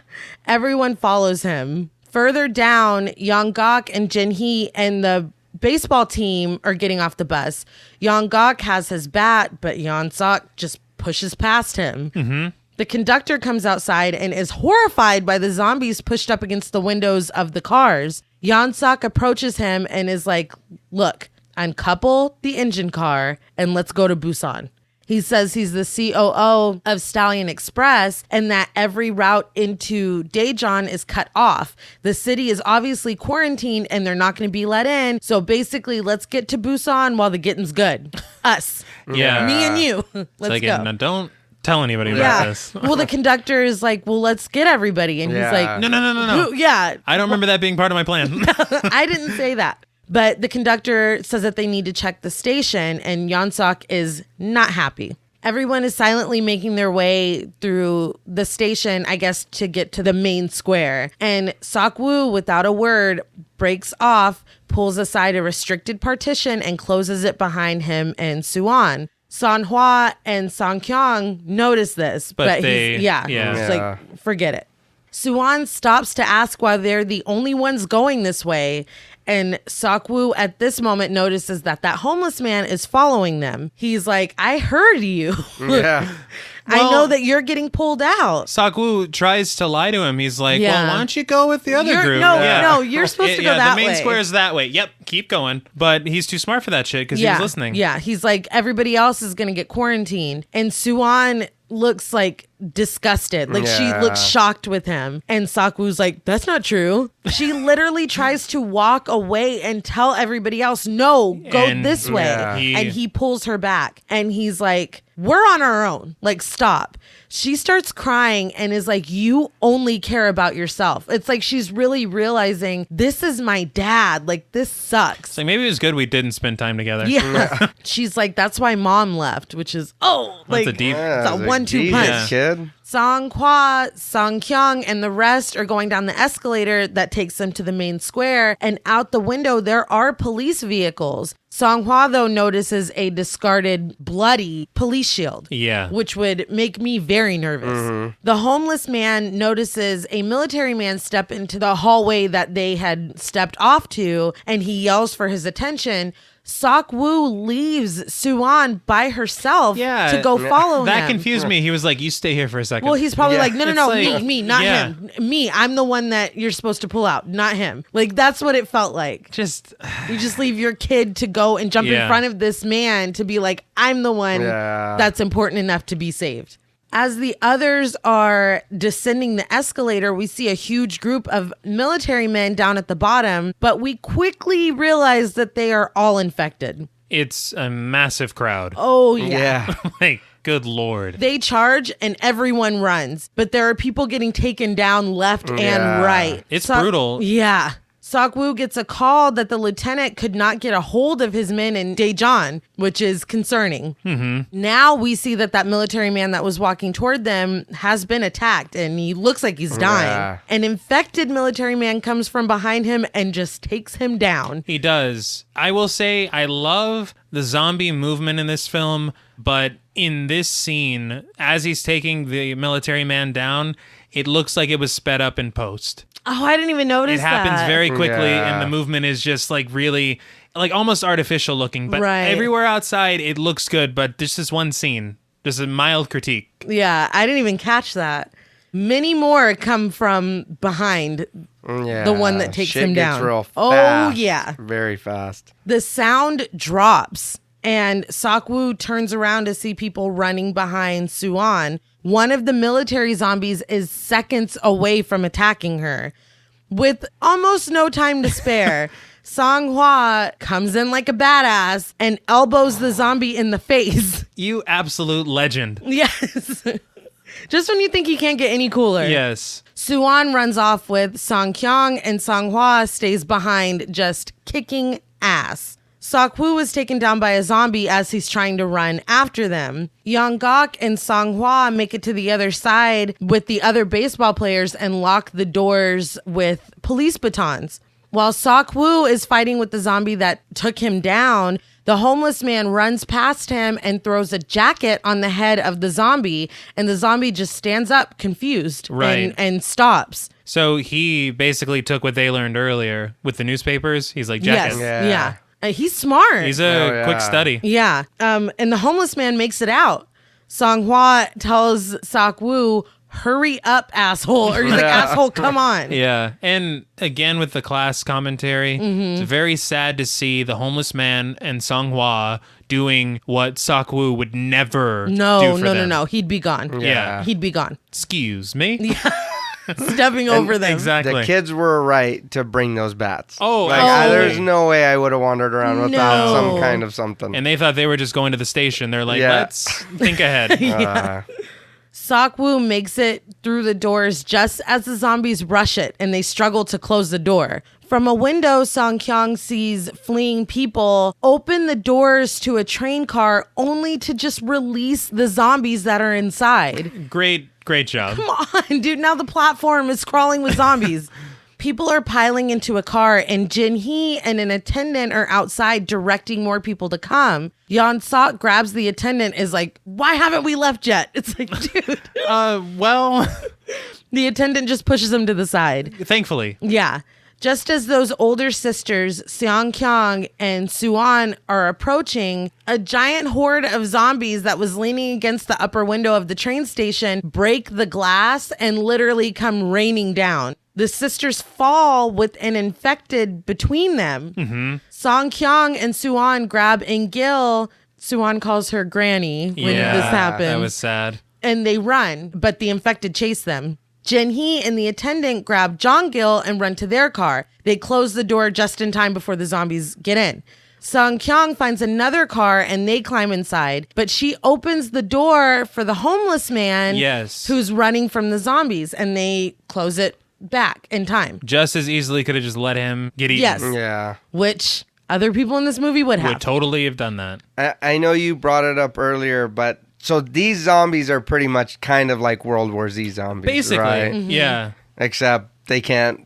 everyone follows him. Further down, Young-gok and Jin-hee and the baseball team are getting off the bus. Young-gok has his bat, but Yeon-sok just pushes past him. The conductor comes outside and is horrified by the zombies pushed up against the windows of the cars. Yeon Sang approaches him and is like, look, uncouple the engine car and let's go to Busan. He says he's the COO of Stallion Express and that every route into Daejeon is cut off. The city is obviously quarantined and they're not going to be let in. So basically, let's get to Busan while the getting's good. Us. Yeah. Me and you. Let's go. Now don't tell anybody about this. Well, the conductor is like, well, let's get everybody. And he's like, No. yeah. I don't remember that being part of my plan. I didn't say that. But the conductor says that they need to check the station, and Yeon Sang is not happy. Everyone is silently making their way through the station, I guess, to get to the main square. And Sok-woo, without a word, breaks off, pulls aside a restricted partition, and closes it behind him and Suwon. San-hwa and Sang-kyung notice this, but he's like, forget it. Suwon stops to ask why they're the only ones going this way. And Sok-woo at this moment notices that homeless man is following them. He's like, I heard you. Yeah. I know that you're getting pulled out. Sok-woo tries to lie to him. He's like, well, why don't you go with the other group? No, you're supposed to go that way. The main square is that way. Yep, keep going. But he's too smart for that shit because he was listening. Yeah, he's like, everybody else is going to get quarantined. And Suwon looks like disgusted. Like she looks shocked with him. And Sok-woo's like, that's not true. She literally tries to walk away and tell everybody else, no, go this way. And he pulls her back. And he's like, we're on our own. Like, stop. She starts crying and is like, you only care about yourself. It's like she's really realizing this is my dad. Like, this sucks. It's like, maybe it was good we didn't spend time together. Yeah. She's like, that's why mom left, which is, that's a deep. It's a 1-2 punch. Kid. Sang-hwa, Sang-kyung, and the rest are going down the escalator that takes them to the main square. And out the window, there are police vehicles. Sang-hwa, though, notices a discarded, bloody police shield. Yeah. Which would make me very nervous. The homeless man notices a military man step into the hallway that they had stepped off to, and he yells for his attention. Sok-woo leaves Suwon by herself to go follow him. That confused me. He was like, you stay here for a second. Well, he's probably like, no, like, me, not him. Me, I'm the one that you're supposed to pull out, not him. Like, that's what it felt like. You just leave your kid to go and jump in front of this man to be like, I'm the one that's important enough to be saved. As the others are descending the escalator, we see a huge group of military men down at the bottom, but we quickly realize that they are all infected. It's a massive crowd. Oh, yeah. Like, good Lord. They charge and everyone runs, but there are people getting taken down left and right. It's brutal. Yeah. Sok-woo gets a call that the lieutenant could not get a hold of his men in Daejeon, which is concerning. Now we see that military man that was walking toward them has been attacked and he looks like he's dying. An infected military man comes from behind him and just takes him down. He does. I will say I love the zombie movement in this film, but in this scene, as he's taking the military man down, it looks like it was sped up in post. Oh, I didn't even notice that. It happens very quickly, and the movement is just like really, like almost artificial looking. But everywhere outside, it looks good. But this is one scene. Just a mild critique. Yeah, I didn't even catch that. Many more come from behind the one that takes him down. Real fast. Oh, yeah. Very fast. The sound drops, and Sok-woo turns around to see people running behind Suwon. One of the military zombies is seconds away from attacking her. With almost no time to spare, Sang-hwa comes in like a badass and elbows the zombie in the face. You absolute legend. Yes. Just when you think he can't get any cooler. Yes. Suwon runs off with Sang-kyung and Sang-hwa stays behind just kicking ass. Sok-woo was taken down by a zombie as he's trying to run after them. Yeon-gak and Sang-hwa make it to the other side with the other baseball players and lock the doors with police batons. While Sok-woo is fighting with the zombie that took him down, the homeless man runs past him and throws a jacket on the head of the zombie, and the zombie just stands up confused and stops. So he basically took what they learned earlier with the newspapers. He's like, jacket. Yes, yeah. He's smart. He's a quick study. Yeah. And the homeless man makes it out. Sang-hwa tells Sok-woo, hurry up, asshole. Or he's like, asshole, come on. Yeah. And again, with the class commentary, it's very sad to see the homeless man and Sung-hwa doing what Sak-woo would never do for them. No. He'd be gone. Yeah. He'd be gone. Excuse me? Stepping over them. Exactly. The kids were right to bring those bats. Oh, there's no way I would have wandered around without some kind of something. And they thought they were just going to the station. They're like, let's think ahead. Sak-woo makes it through the doors just as the zombies rush it, and they struggle to close the door. From a window, Song-kyung sees fleeing people open the doors to a train car only to just release the zombies that are inside. Great job. Come on, dude. Now the platform is crawling with zombies. People are piling into a car, and Jin-hee and an attendant are outside directing more people to come. Yeon Sang-ho grabs the attendant, is like, why haven't we left yet? It's like, dude. Well, The attendant just pushes him to the side. thankfully. Yeah. Just as those older sisters, Seong-kyung and Suan, are approaching, a giant horde of zombies that was leaning against the upper window of the train station break the glass and literally come raining down. The sisters fall with an infected between them. Song-kyung and Suan grab In-gil. Suan calls her granny when this happens. That was sad. And they run, but the infected chase them. Jin-hee and the attendant grab Jong-gil and run to their car. They close the door just in time before the zombies get in. Sung-kyung finds another car and they climb inside, but she opens the door for the homeless man who's running from the zombies, and they close it back in time. Just as easily could have just let him get eaten. Yes. Yeah. Which other people in this movie would have. Would totally have done that. I know you brought it up earlier, but so these zombies are pretty much kind of like World War Z zombies, Basically, right? yeah. Except they can't,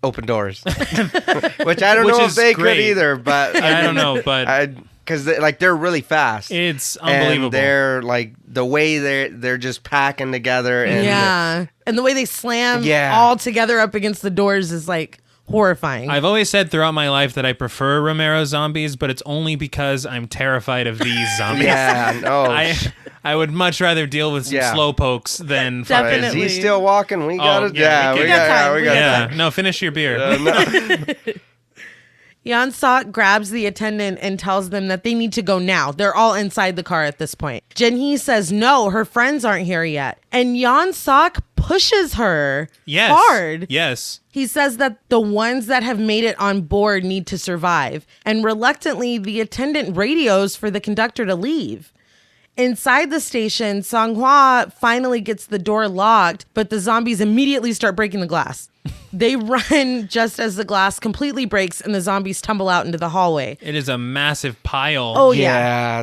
open doors. Which I don't know if they could either, but I don't know, but because they're really fast. It's unbelievable. And they're like the way they're just packing together. And and the way they slam all together up against the doors is like horrifying. I've always said throughout my life that I prefer Romero zombies, but it's only because I'm terrified of these zombies. Yeah, no. I would much rather deal with some slow pokes than fucking. Definitely. Is he still walking? We got it. We got Yeah, no, finish your beer. Yeon Sang-ho grabs the attendant and tells them that they need to go now. They're all inside the car at this point. Jin-hee says no, her friends aren't here yet. And Yeon Sang-ho pushes her hard. Yes. He says that the ones that have made it on board need to survive. And reluctantly, the attendant radios for the conductor to leave. Inside the station, Sung-hwa finally gets the door locked, but the zombies immediately start breaking the glass. They run just as the glass completely breaks and the zombies tumble out into the hallway. It is a massive pile. Oh, yeah.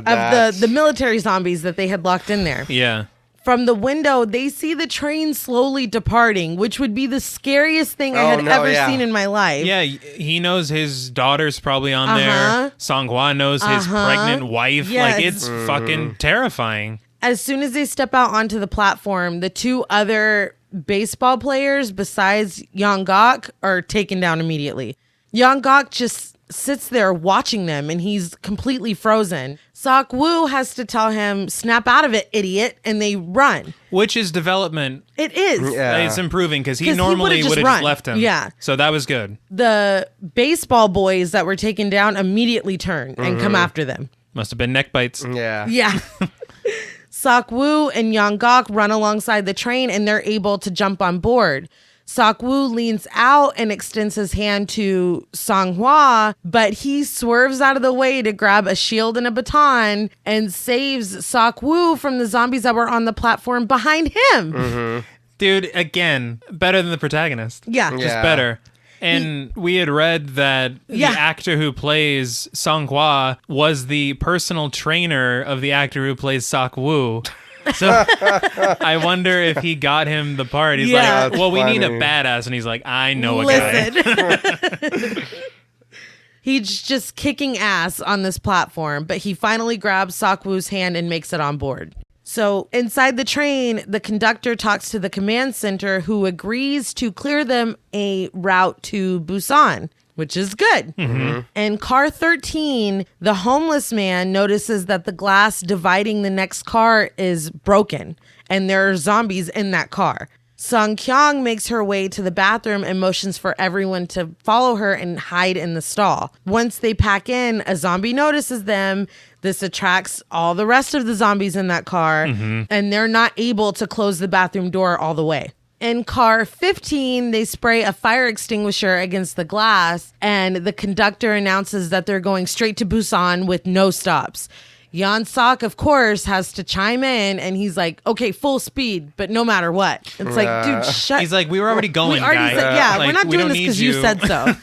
Of the military zombies that they had locked in there. Yeah. From the window, they see the train slowly departing, which would be the scariest thing I had ever seen in my life. Yeah, he knows his daughter's probably on there. Sang-hwa knows his pregnant wife. Yes. Like, it's fucking terrifying. As soon as they step out onto the platform, the two other baseball players besides Yeon-gak are taken down immediately. Yeon-gak just sits there watching them and he's completely frozen. Sak-woo has to tell him, snap out of it, idiot, and they run. Which is development. It is. Yeah. It's improving because he normally would have just left him. Yeah. So that was good. The baseball boys that were taken down immediately turn and come after them. Must have been neck bites. Yeah. Yeah. Sak-woo and Yeon-gak run alongside the train and they're able to jump on board. Sak-woo leans out and extends his hand to Sang-hwa, but he swerves out of the way to grab a shield and a baton and saves Sak-woo from the zombies that were on the platform behind him. Dude, again, better than the protagonist. Yeah. Just better. And we had read that the actor who plays Sang-hwa was the personal trainer of the actor who plays Sak-woo. So I wonder if he got him the part. He's like, well, we need a badass. And he's like, I know a guy. He's just kicking ass on this platform, but he finally grabs Sak-woo's hand and makes it on board. So inside the train, the conductor talks to the command center who agrees to clear them a route to Busan. which is good. In car 13, the homeless man notices that the glass dividing the next car is broken, and there are zombies in that car. Sung Kyung makes her way to the bathroom and motions for everyone to follow her and hide in the stall. Once they pack in, a zombie notices them. This attracts all the rest of the zombies in that car, and they're not able to close the bathroom door all the way. In car 15, they spray a fire extinguisher against the glass, and the conductor announces that they're going straight to Busan with no stops. Yeon Sang, of course, has to chime in, and he's like, okay, full speed, but no matter what. It's like, dude, shut. He's like, we were already going, guys. We're not doing this because you said so.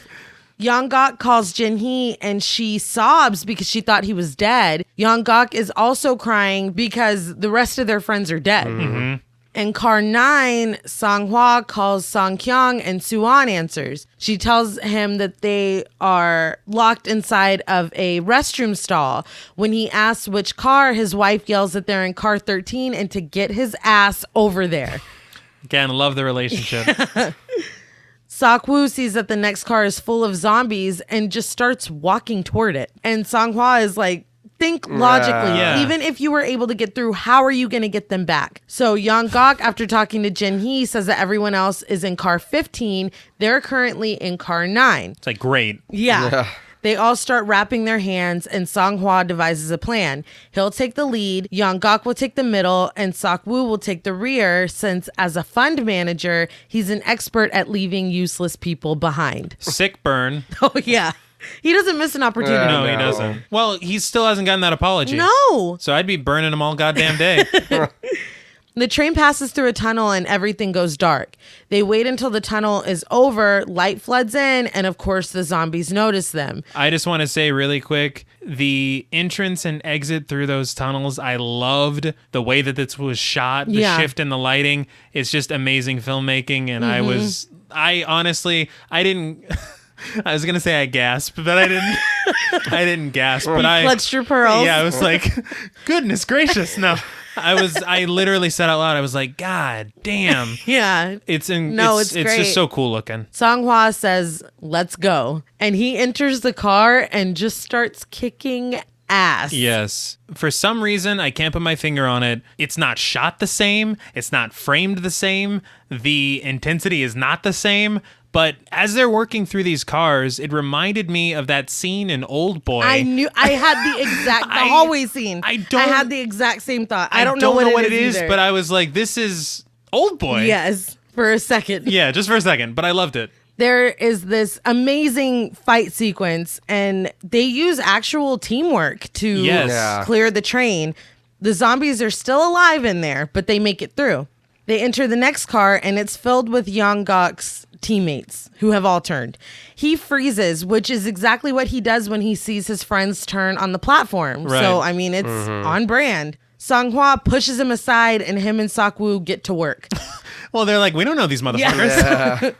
Yeongak calls Jin-hee, and she sobs because she thought he was dead. Yeongak is also crying because the rest of their friends are dead. In car 9, Sang-hwa calls Sang-kyung, and Suwon answers. She tells him that they are locked inside of a restroom stall. When he asks which car, his wife yells that they're in car 13 and to get his ass over there. Again, love the relationship. Sok-woo sees that the next car is full of zombies and just starts walking toward it. And Sang-hwa is like, think logically. Yeah. Even if you were able to get through, how are you going to get them back? So Yeongak, after talking to Jin-hee, says that everyone else is in car 15. They're currently in car 9. It's like, great. Yeah. They all start wrapping their hands, and Sang-hwa devises a plan. He'll take the lead, Yeongak will take the middle, and Sok-woo will take the rear, since as a fund manager, he's an expert at leaving useless people behind. Sick burn. Oh, yeah. He doesn't miss an opportunity. No, he doesn't. Well, he still hasn't gotten that apology. No. So I'd be burning them all goddamn day. The train passes through a tunnel and everything goes dark. They wait until the tunnel is over, light floods in, and of course the zombies notice them. I just want to say really quick, the entrance and exit through those tunnels, I loved the way that this was shot, the shift in the lighting. It's just amazing filmmaking, and I didn't... I was gonna say I gasped, but I didn't. I didn't gasp, but I clutched your pearls. Yeah, I was like, "Goodness gracious!" No, I literally said out loud, I was like, "God damn!" Yeah, it's great. just so cool looking. Sang-hwa says, "Let's go," and he enters the car and just starts kicking ass. Yes. For some reason, I can't put my finger on it. It's not shot the same. It's not framed the same. The intensity is not the same. But as they're working through these cars, it reminded me of that scene in Old Boy. I had the exact the hallway scene. I had the exact same thought. I don't know what it is, but I was like, this is Old Boy. Yes, for a second. Yeah, just for a second, but I loved it. There is this amazing fight sequence, and they use actual teamwork to clear the train. The zombies are still alive in there, but they make it through. They enter the next car, and it's filled with Yeongak's teammates who have all turned. He freezes, which is exactly what he does when he sees his friends turn on the platform. Right. So, I mean, it's on brand. Sang-hwa pushes him aside, and him and Sok-woo get to work. Well, they're like, we don't know these motherfuckers. Yeah.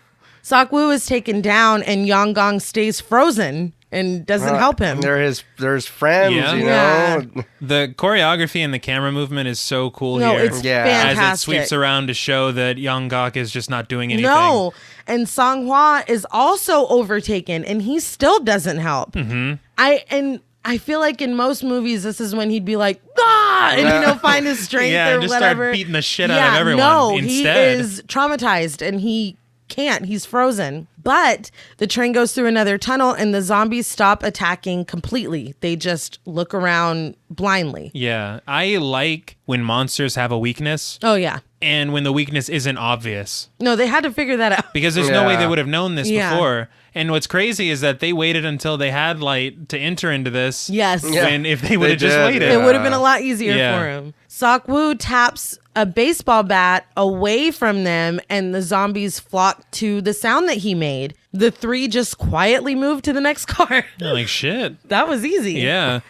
Sok-woo is taken down, and Yeongak stays frozen and doesn't help him. There's friends, you know. The choreography and the camera movement is so cool here. It's fantastic. As it sweeps around to show that Yeongak is just not doing anything. No, and Sang-hwa is also overtaken, and he still doesn't help. Mm-hmm. I feel like in most movies, this is when he'd be like, ah, and find his strength or just whatever. Start beating the shit out of everyone. No, instead. he is traumatized, and he can't. He's frozen. But the train goes through another tunnel, and the zombies stop attacking completely. They just look around blindly. Yeah, I like when monsters have a weakness. Oh, yeah. And when the weakness isn't obvious. No, they had to figure that out. Because there's no way they would have known this before. And what's crazy is that they waited until they had light to enter into this. Yes. When if they would have just waited. It would have been a lot easier for him. Sok-woo taps a baseball bat away from them, and the zombies flock to the sound that he made. The three just quietly move to the next car. Like, shit. That was easy. Yeah.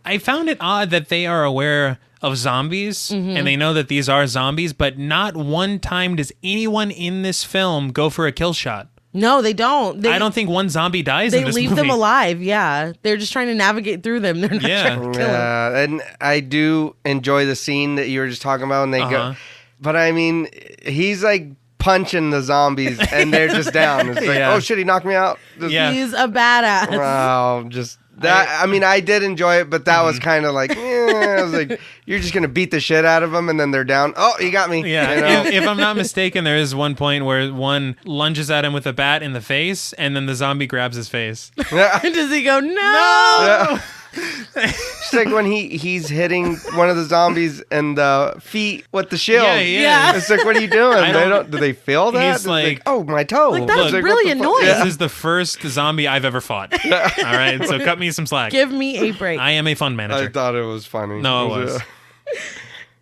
I found it odd that they are aware of zombies and they know that these are zombies, but not one time does anyone in this film go for a kill shot. No, they don't. I don't think one zombie dies in this movie. They leave them alive, yeah. They're just trying to navigate through them. They're not trying to kill them. And I do enjoy the scene that you were just talking about, and they go. But I mean, he's like punching the zombies and they're just down. It's like, oh shit, he knocked me out. Just, He's a badass. wow, just that. I mean, I did enjoy it, but that was kind of like, I was like, you're just gonna beat the shit out of them and then they're down. Oh, he got me. Yeah. You know? If I'm not mistaken, there is one point where one lunges at him with a bat in the face, and then the zombie grabs his face. Does he go, no? Yeah. It's like when he's hitting one of the zombies in the feet with the shield. Yeah. It's like, what are you doing? Do they feel that? He's It's like, oh, my toe. Like, that's It's really what the fuck? annoying. This is the first zombie I've ever fought. All right, so cut me some slack. Give me a break. I am a fun manager. I thought it was funny. No, it was.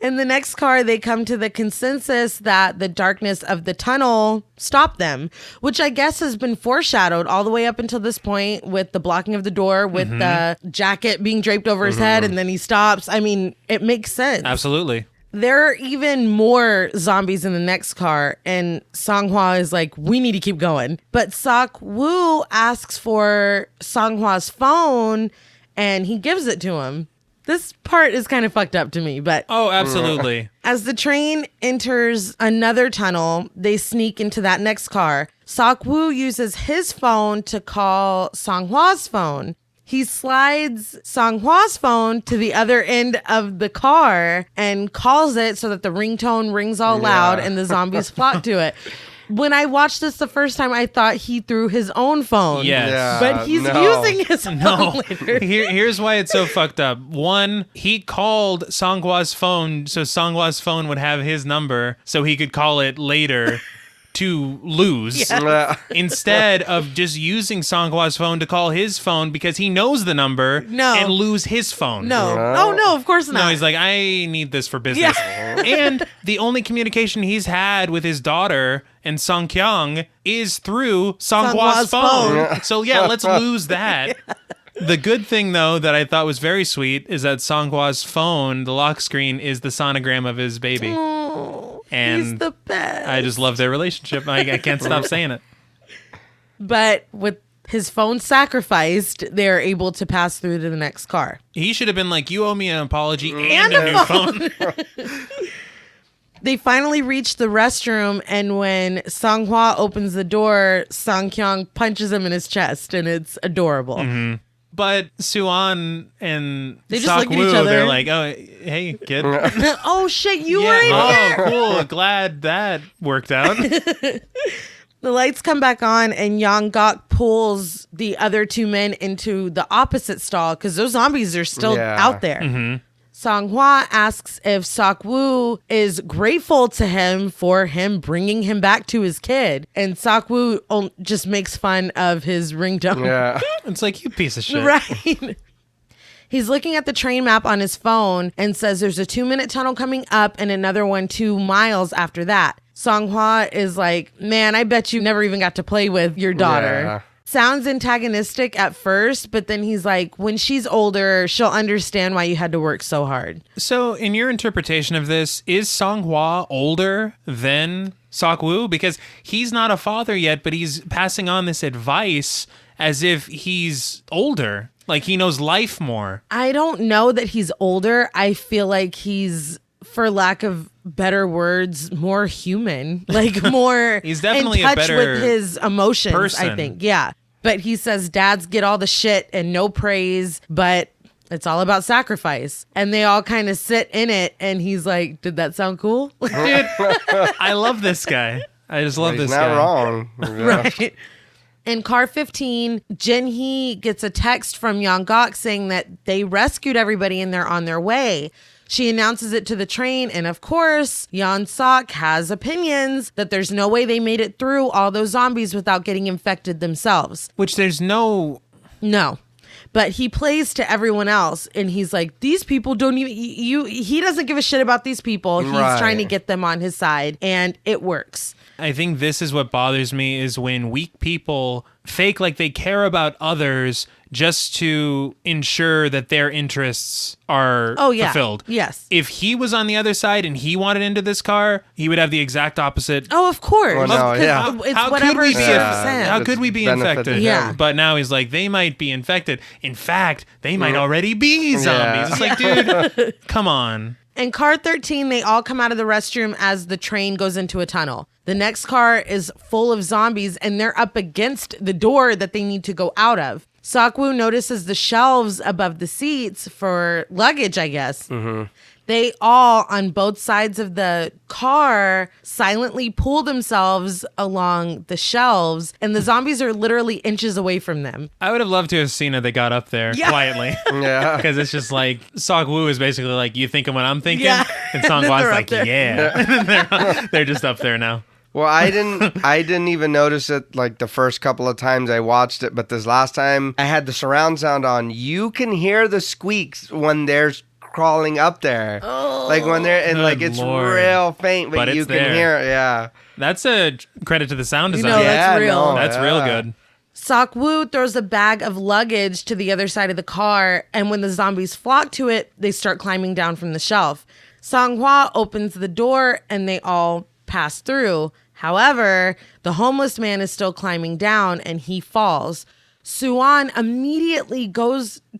In the next car, they come to the consensus that the darkness of the tunnel stopped them, which I guess has been foreshadowed all the way up until this point with the blocking of the door, with the jacket being draped over his head, and then he stops. I mean, it makes sense. Absolutely. There are even more zombies in the next car, and Sang-hwa is like, we need to keep going. But Sok-woo asks for Sang-hwa's phone, and he gives it to him. This part is kind of fucked up to me, but Oh, absolutely. as the train enters another tunnel, they sneak into that next car. Sok-woo uses his phone to call Sang-hwa's phone. He slides Sang-hwa's phone to the other end of the car and calls it so that the ringtone rings all loud and the zombies flock to it. When I watched this the first time, I thought he threw his own phone. Yes. Yeah, But he's no. using his phone No. later. Here's why it's so fucked up. One, he called Sang-hwa's phone so Sang-hwa's phone would have his number so he could call it later to lose. Instead of just using Sang-hwa's phone to call his phone because he knows the number and lose his phone. No. Oh, no, of course not. No, he's like, I need this for business. And the only communication he's had with his daughter and Song Kyung is through Sang-hwa's phone. So yeah, let's lose that. The good thing, though, that I thought was very sweet is that Sang-hwa's phone, the lock screen, is the sonogram of his baby. And he's the best. I just love their relationship. I can't stop saying it. But with his phone sacrificed, they're able to pass through to the next car. He should have been like, you owe me an apology and a new phone. They finally reach the restroom, and when Sang-hwa opens the door, Song Kyung punches him in his chest, and it's adorable. But Suan and They just look at Sok-woo, each other. they're like, oh, hey, kid. Oh, shit, you were in here? Oh, cool. Glad that worked out. The lights come back on, and Yeon-gak pulls the other two men into the opposite stall because those zombies are still out there. Sang-hwa asks if Sok-woo is grateful to him for him bringing him back to his kid. And Sok-woo just makes fun of his ringtone. Yeah. It's like, you piece of shit. Right. He's looking at the train map on his phone and says there's a 2-minute tunnel coming up and another one 2 miles after that. Sang-hwa is like, man, I bet you never even got to play with your daughter. Yeah. Sounds antagonistic at first, but then he's like, when she's older, she'll understand why you had to work so hard. So, in your interpretation of this, is Sang-hwa older than Sok-woo? Because he's not a father yet, but he's passing on this advice as if he's older. Like, he knows life more. I don't know that he's older. I feel like he's, for lack of better words, more human. Like, more He's definitely in a touch better with his emotions, person. I think. Yeah. But he says dads get all the shit and no praise, but it's all about sacrifice. And they all kind of sit in it, and he's like, did that sound cool? Dude, I love this guy. I just love He's this not guy. wrong. Yeah. Right. In car 15, Jin-hee gets a text from Yeon-gak saying that they rescued everybody and they're on their way. She announces it to the train, and of course, Yeon-sok has opinions that there's no way they made it through all those zombies without getting infected themselves. Which there's no... No. But he plays to everyone else, and he's like, these people don't even... He doesn't give a shit about these people. He's Right. trying to get them on his side, and it works. I think this is what bothers me is when weak people fake like they care about others just to ensure that their interests are fulfilled. Yes. If he was on the other side and he wanted into this car, he would have the exact opposite. Oh, of course. Well, no, yeah. It's How could whatever we be- serves him. How could we be benefited infected? him. Yeah. But now he's like, they might be infected. In fact, they might already be zombies. Yeah. It's like, dude, come on. In car 13, they all come out of the restroom as the train goes into a tunnel. The next car is full of zombies, and they're up against the door that they need to go out of. Sok-woo notices the shelves above the seats for luggage, I guess. They all, on both sides of the car, silently pull themselves along the shelves, and the zombies are literally inches away from them. I would have loved to have seen how they got up there quietly. Yeah. Because it's just like, Sok-woo is basically like, you thinking what I'm thinking? Yeah. And Song-hwa's They're up like, there. yeah. And they're just up there now. Well, I didn't even notice it like the first couple of times I watched it, but this last time I had the surround sound on. You can hear the squeaks when they're crawling up there. Like when they're and Good like it's Lord. real faint, but But you it's can there. hear it. Yeah. That's a credit to the sound design. know, that's real. no, That's yeah. real good. Sok-woo throws a bag of luggage to the other side of the car, and when the zombies flock to it, they start climbing down from the shelf. Song-hwa opens the door, and they all pass through. However, the homeless man is still climbing down, and he falls. Suwon immediately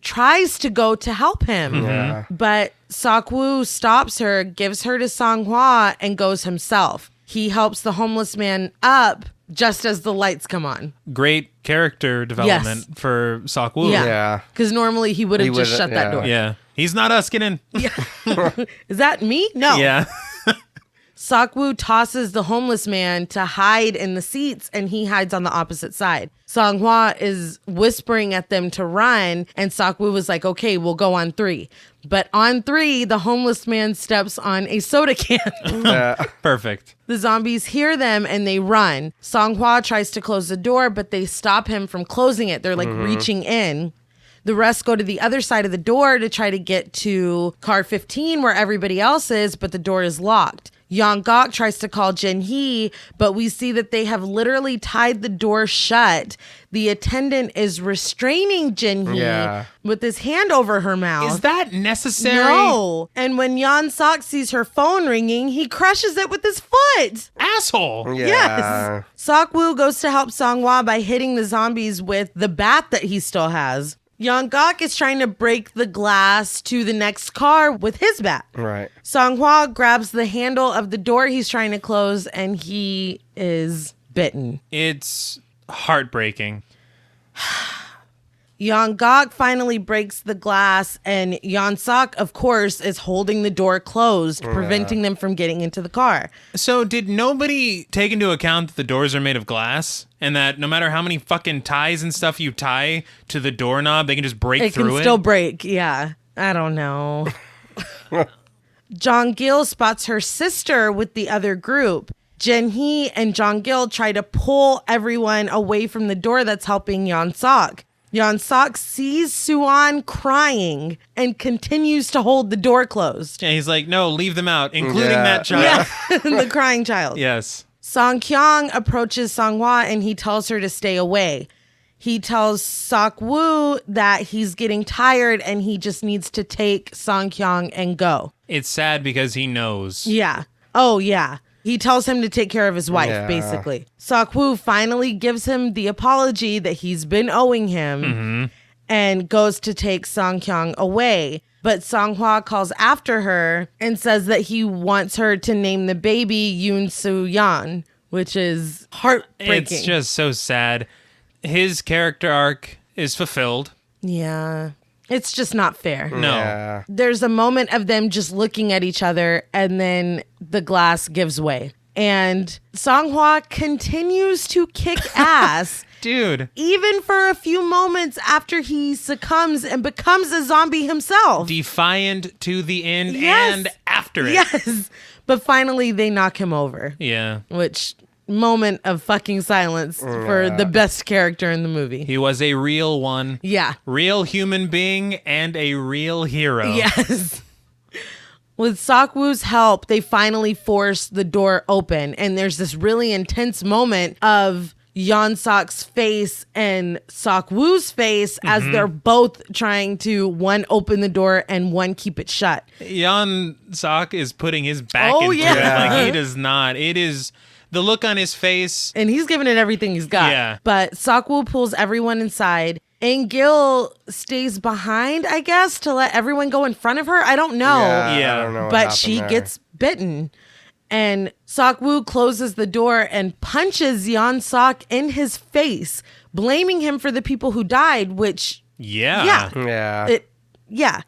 tries to go to help him. Yeah. But Sok-woo stops her, gives her to Song-hwa, and goes himself. He helps the homeless man up just as the lights come on. Great character development for Sok-woo. Yeah. Yeah. Because normally he would have just shut wouldn't- that yeah. door. Yeah. He's not us, get in. Is that me? No. Yeah. Sok-woo tosses the homeless man to hide in the seats, and he hides on the opposite side. Song-hwa is whispering at them to run, and Sok-woo was like, okay, we'll go on 3. But on 3, the homeless man steps on a soda can. Perfect. The zombies hear them and they run. Song-hwa tries to close the door, but they stop him from closing it. They're like reaching in. The rest go to the other side of the door to try to get to car 15 where everybody else is, but the door is locked. Yeon-gak tries to call Jin-hee, but we see that they have literally tied the door shut. The attendant is restraining Jin-hee Yeah. with his hand over her mouth. Is that necessary? No. And when Yeon-sok sees her phone ringing, he crushes it with his foot. Asshole. Yeah. Yes. Sok-woo goes to help Song-hwa by hitting the zombies with the bat that he still has. Yeon-gak is trying to break the glass to the next car with his bat. Right. Song-hwa grabs the handle of the door he's trying to close, and he is bitten. It's heartbreaking. Yeon-gak finally breaks the glass, and Yeon-sok, of course, is holding the door closed, preventing them from getting into the car. So did nobody take into account that the doors are made of glass and that no matter how many fucking ties and stuff you tie to the doorknob, they can just break It through can it? still break, yeah. I don't know. Jong-gil spots her sister with the other group. Jin-hee and Jong-gil try to pull everyone away from the door that's helping Yeon-sok. Yeon-sok sees Suwon crying and continues to hold the door closed. And he's like, no, leave them out, including Yeah. that child. Yeah, the crying child. Yes. Song-kyung approaches Song-hwa and he tells her to stay away. He tells Sok-woo that he's getting tired and he just needs to take Song-kyung and go. It's sad because he knows. Yeah. Oh, yeah. He tells him to take care of his wife, Yeah. basically. Sok-woo finally gives him the apology that he's been owing him and goes to take Song-kyung away. But Song-hwa calls after her and says that he wants her to name the baby Yoon Soo-yeon, which is heartbreaking. It's just so sad. His character arc is fulfilled. Yeah. It's just not fair. No. Yeah. There's a moment of them just looking at each other and then the glass gives way. And Song-hwa continues to kick ass Dude. even for a few moments after he succumbs and becomes a zombie himself. Defiant to the end Yes. and after it. Yes. But finally they knock him over, Yeah. which moment of fucking silence for the best character in the movie. He was a real one. Yeah. Real human being and a real hero. Yes. With Sok-woo's help, they finally force the door open, and there's this really intense moment of Yeon-sok's face and Sok-woo's face as they're both trying to one open the door and one keep it shut. Yeon Sok is putting his back Oh, into yeah. it. Like, he does not. It is the look on his face. And he's giving it everything he's got. Yeah. But Sok-woo pulls everyone inside, And Gil stays behind, I guess, to let everyone go in front of her. I don't know. Yeah. I don't know what But happened she there. gets bitten. And Sok-woo closes the door and punches Yeon Sok in his face, blaming him for the people who died, which, Yeah. Yeah.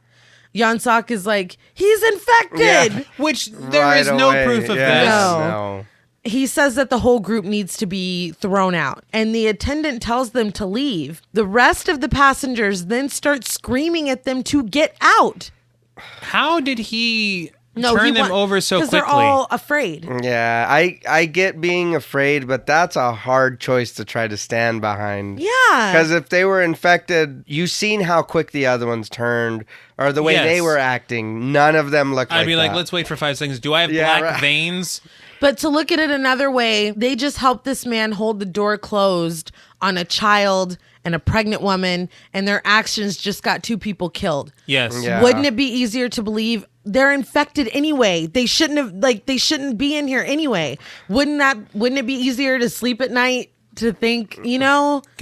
Yeon Sok is like, he's infected. Yeah. Which there Right is no away. proof of Yeah, this. No. He says that the whole group needs to be thrown out, and the attendant tells them to leave. The rest of the passengers then start screaming at them to get out. How did he turn them over so quickly? Because they're all afraid. Yeah, I get being afraid, but that's a hard choice to try to stand behind. Yeah. Because if they were infected, you've seen how quick the other ones turned, or the way Yes. they were acting. None of them looked like I'd be like, that. let's wait for 5 seconds. Do I have Yeah, black right. veins? But to look at it another way, they just helped this man hold the door closed on a child and a pregnant woman, and their actions just got 2 people killed. Yes. Yeah. Wouldn't it be easier to believe they're infected anyway? They shouldn't be in here anyway. Wouldn't it be easier to sleep at night to think, Can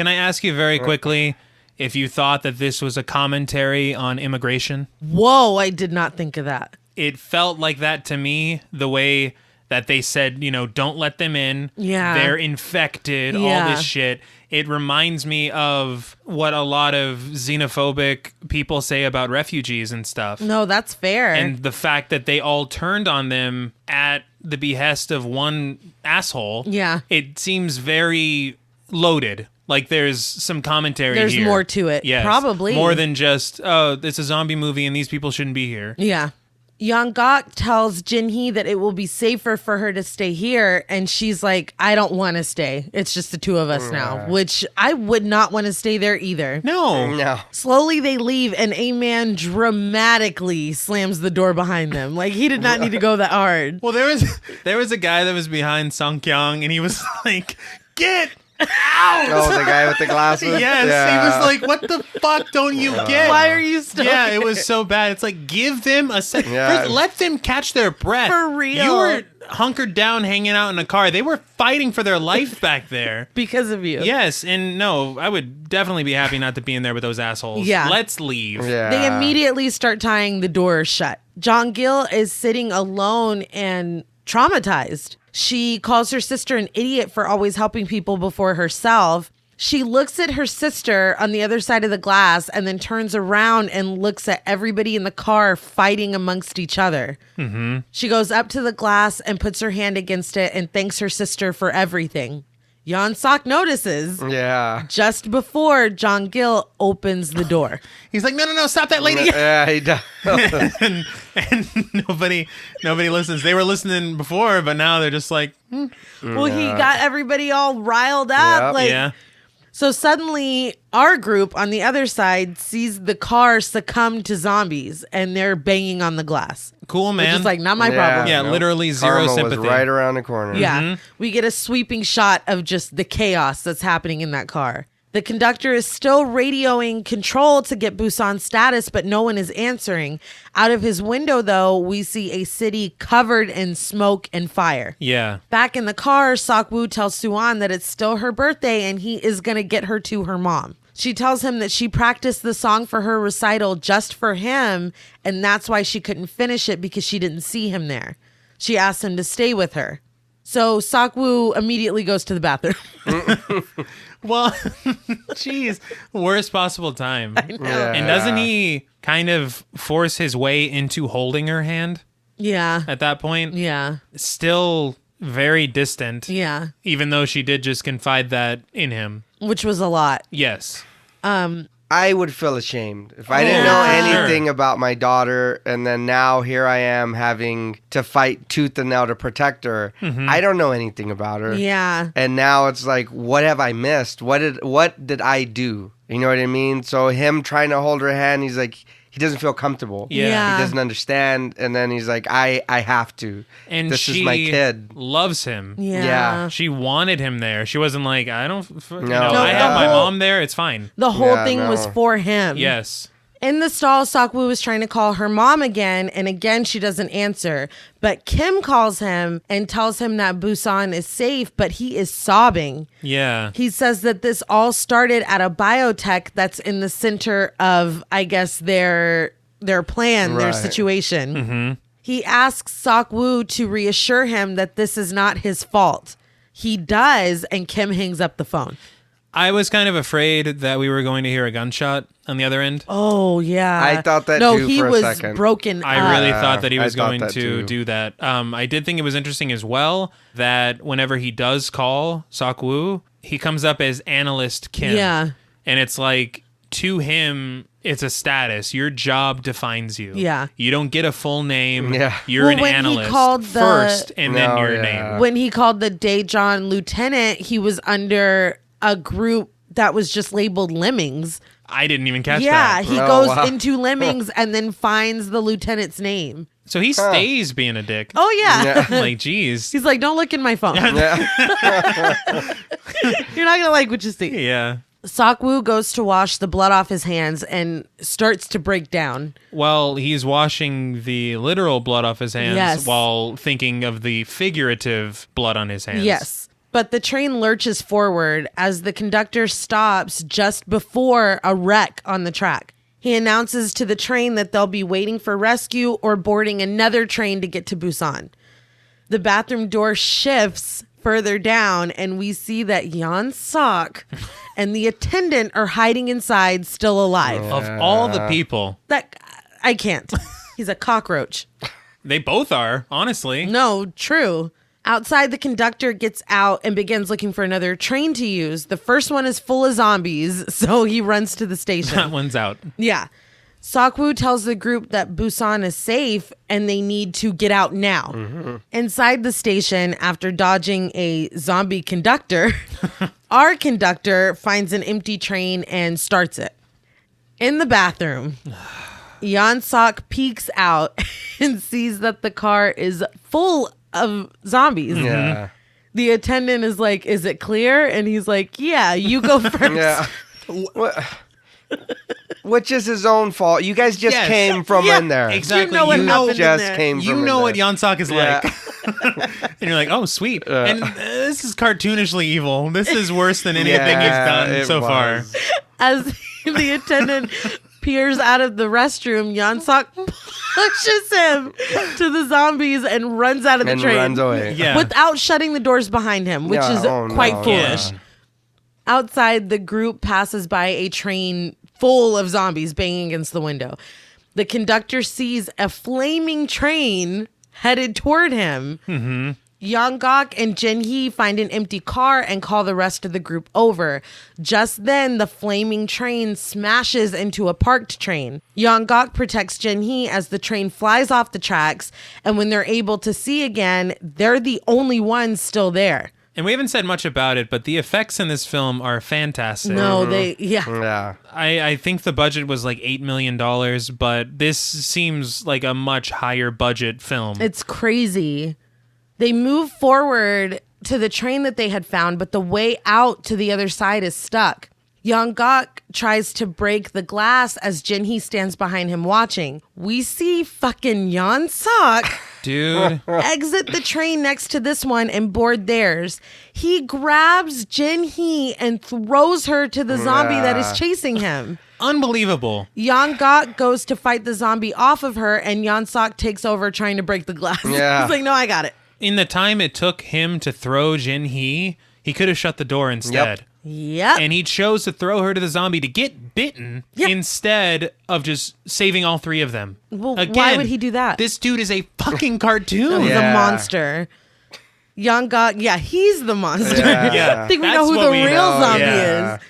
I ask you very quickly if you thought that this was a commentary on immigration? whoa, I did not think of that. It felt like that to me, the way that they said, don't let them in. Yeah. They're infected, all Yeah. this shit. It reminds me of what a lot of xenophobic people say about refugees and stuff. No, that's fair. And the fact that they all turned on them at the behest of one asshole. Yeah. It seems very loaded. Like there's some commentary There's here. more to it. Yes. Probably. More than just, oh, it's a zombie movie and these people shouldn't be here. Yeah. Young-gok tells Jin-hee that it will be safer for her to stay here, and she's like, I don't want to stay. It's just the 2 of us now, which I would not want to stay there either. No. No. Slowly they leave, and a man dramatically slams the door behind them. Like, he did not need to go that hard. Well, there was a guy that was behind Sung Kyung, and he was like, "Get out!" Oh, the guy with the glasses? Yes, Yeah. he was like, "What the fuck don't you get?" Why are you still Yeah, here? it was so bad. It's like, give them a second. Yeah. First, let them catch their breath. For real. You were hunkered down, hanging out in a car. They were fighting for their life back there. Because of you. Yes, and no, I would definitely be happy not to be in there with those assholes. Yeah. Let's leave. Yeah. They immediately start tying the door shut. Jong-gil is sitting alone and traumatized. She calls her sister an idiot for always helping people before herself. She looks at her sister on the other side of the glass and then turns around and looks at everybody in the car fighting amongst each other. Mm-hmm. She goes up to the glass and puts her hand against it and thanks her sister for everything. Yeon Sok notices Yeah. just before Jong-gil opens the door. He's like, no, stop that lady. Yeah, he does. and nobody listens. They were listening before, but now they're just like, Well, he got everybody all riled up. Yep. yeah. So suddenly, our group on the other side sees the car succumb to zombies, and they're banging on the glass. Cool, man. Which is like, not my problem. Yeah, literally zero Karma sympathy. was right around the corner. Yeah. We get a sweeping shot of just the chaos that's happening in that car. The conductor is still radioing control to get Busan status, but no one is answering. Out of his window, though, we see a city covered in smoke and fire. Yeah. Back in the car, Sok-woo tells Suan that it's still her birthday and he is going to get her to her mom. She tells him that she practiced the song for her recital just for him, and that's why she couldn't finish it because she didn't see him there. She asked him to stay with her. So Sok-woo immediately goes to the bathroom. Well, jeez, worst possible time. Yeah. And doesn't he kind of force his way into holding her hand Yeah. at that point? Yeah. Still very distant. Yeah. Even though she did just confide that in him. Which was a lot. Yes. I would feel ashamed if I didn't know anything about my daughter, and then now here I am having to fight tooth and nail to protect her. I don't know anything about her. Yeah. And now it's like, what have I missed? What did I do? You know what I mean? So him trying to hold her hand, he's like, he doesn't feel comfortable. Yeah. He doesn't understand. And then he's like, I have to. And this she is my kid. loves him. Yeah. She wanted him there. She wasn't like, I don't, No, I have the my whole- mom there. It's fine. The whole Yeah, thing was no. for him. Yes. In the stall, Sok-woo is trying to call her mom again, and again she doesn't answer. But Kim calls him and tells him that Busan is safe, but he is sobbing. Yeah. He says that this all started at a biotech that's in the center of, I guess, their plan, their Right. situation. Mm-hmm. He asks Sok-woo to reassure him that this is not his fault. He does, and Kim hangs up the phone. I was kind of afraid that we were going to hear a gunshot on the other end. Oh, yeah. I thought that no, too he for a was second. broken up. I really thought that he I was thought going that to too. do that. I did think it was interesting as well that whenever he does call Sok-woo, he comes up as Analyst Kim. Yeah. And it's like, to him, it's a status. Your job defines you. Yeah. You don't get a full name. Yeah. You're Well, an when he analyst called the- first and then No, your yeah. name. When he called the Daejeon lieutenant, he was under a group that was just labeled Lemmings. I didn't even catch Yeah, that. he Oh, goes wow. into Lemmings and then finds the lieutenant's name. So he stays being a dick. Oh, yeah. Like, geez. He's like, don't look in my phone. Yeah. You're not going to like what you see. Yeah. Sok-woo goes to wash the blood off his hands and starts to break down. Well, he's washing the literal blood off his hands Yes. while thinking of the figurative blood on his hands. Yes. But the train lurches forward as the conductor stops just before a wreck on the track. He announces to the train that they'll be waiting for rescue or boarding another train to get to Busan. The bathroom door shifts further down, and we see that Yeon Sok and the attendant are hiding inside, still alive. Of all the people, That I can't. He's a cockroach. they both are, honestly. No, true. Outside, the conductor gets out and begins looking for another train to use. The first one is full of zombies, so he runs to the That station. one's out. Yeah. Sok-woo tells the group that Busan is safe and they need to get out now. Inside the station, after dodging a zombie conductor, our conductor finds an empty train and starts it. In the bathroom, Yeon Sok peeks out and sees that the car is full of zombies. Yeah. The attendant is like, "Is it clear?" And he's like, "Yeah, you go first." Yeah. Which is his own fault. You guys just Yes. came from Yeah, in there. exactly. You know what You happened in just there. came You from know in what there. Yeon Sok is Yeah. like. And you're like, oh, sweet. And this is cartoonishly evil. This is worse than anything Yeah, he's done it so far. was. As the attendant peers out of the restroom, Yeon Sok pushes him to the zombies and runs out of the And train. runs away. Yeah. Without shutting the doors behind him, which Yeah, is oh, quite no, foolish. yeah. Outside, the group passes by a train full of zombies banging against the window. The conductor sees a flaming train headed toward him. Mm-hmm. Yeon-gak and Jin-hee find an empty car and call the rest of the group over. Just then, the flaming train smashes into a parked train. Yeon-gak protects Jin-hee as the train flies off the tracks, and when they're able to see again, they're the only ones still there. And we haven't said much about it, but the effects in this film are fantastic. No, yeah. Yeah. I think the budget was like $8 million, but this seems like a much higher budget film. It's crazy. They move forward to the train that they had found, but the way out to the other side is stuck. Yeon-gak tries to break the glass as Jin-hee stands behind him watching. We see fucking Yeon Sok Dude. exit the train next to this one and board theirs. He grabs Jin-hee and throws her to the zombie that is chasing him. Unbelievable. Yeon-gak goes to fight the zombie off of her, and Yeon Sok takes over trying to break the glass. Yeah. He's like, no, I got it. In the time it took him to throw Jin-hee, he could have shut the door instead. Yep. And he chose to throw her to the zombie to get bitten Yep. instead of just saving all three of them. Well, why would he do that? This dude is a fucking cartoon. He's Yeah. a monster. Yeon-gak, yeah, he's the monster. Yeah. I think we That's know who what the we real know, zombie yeah. is.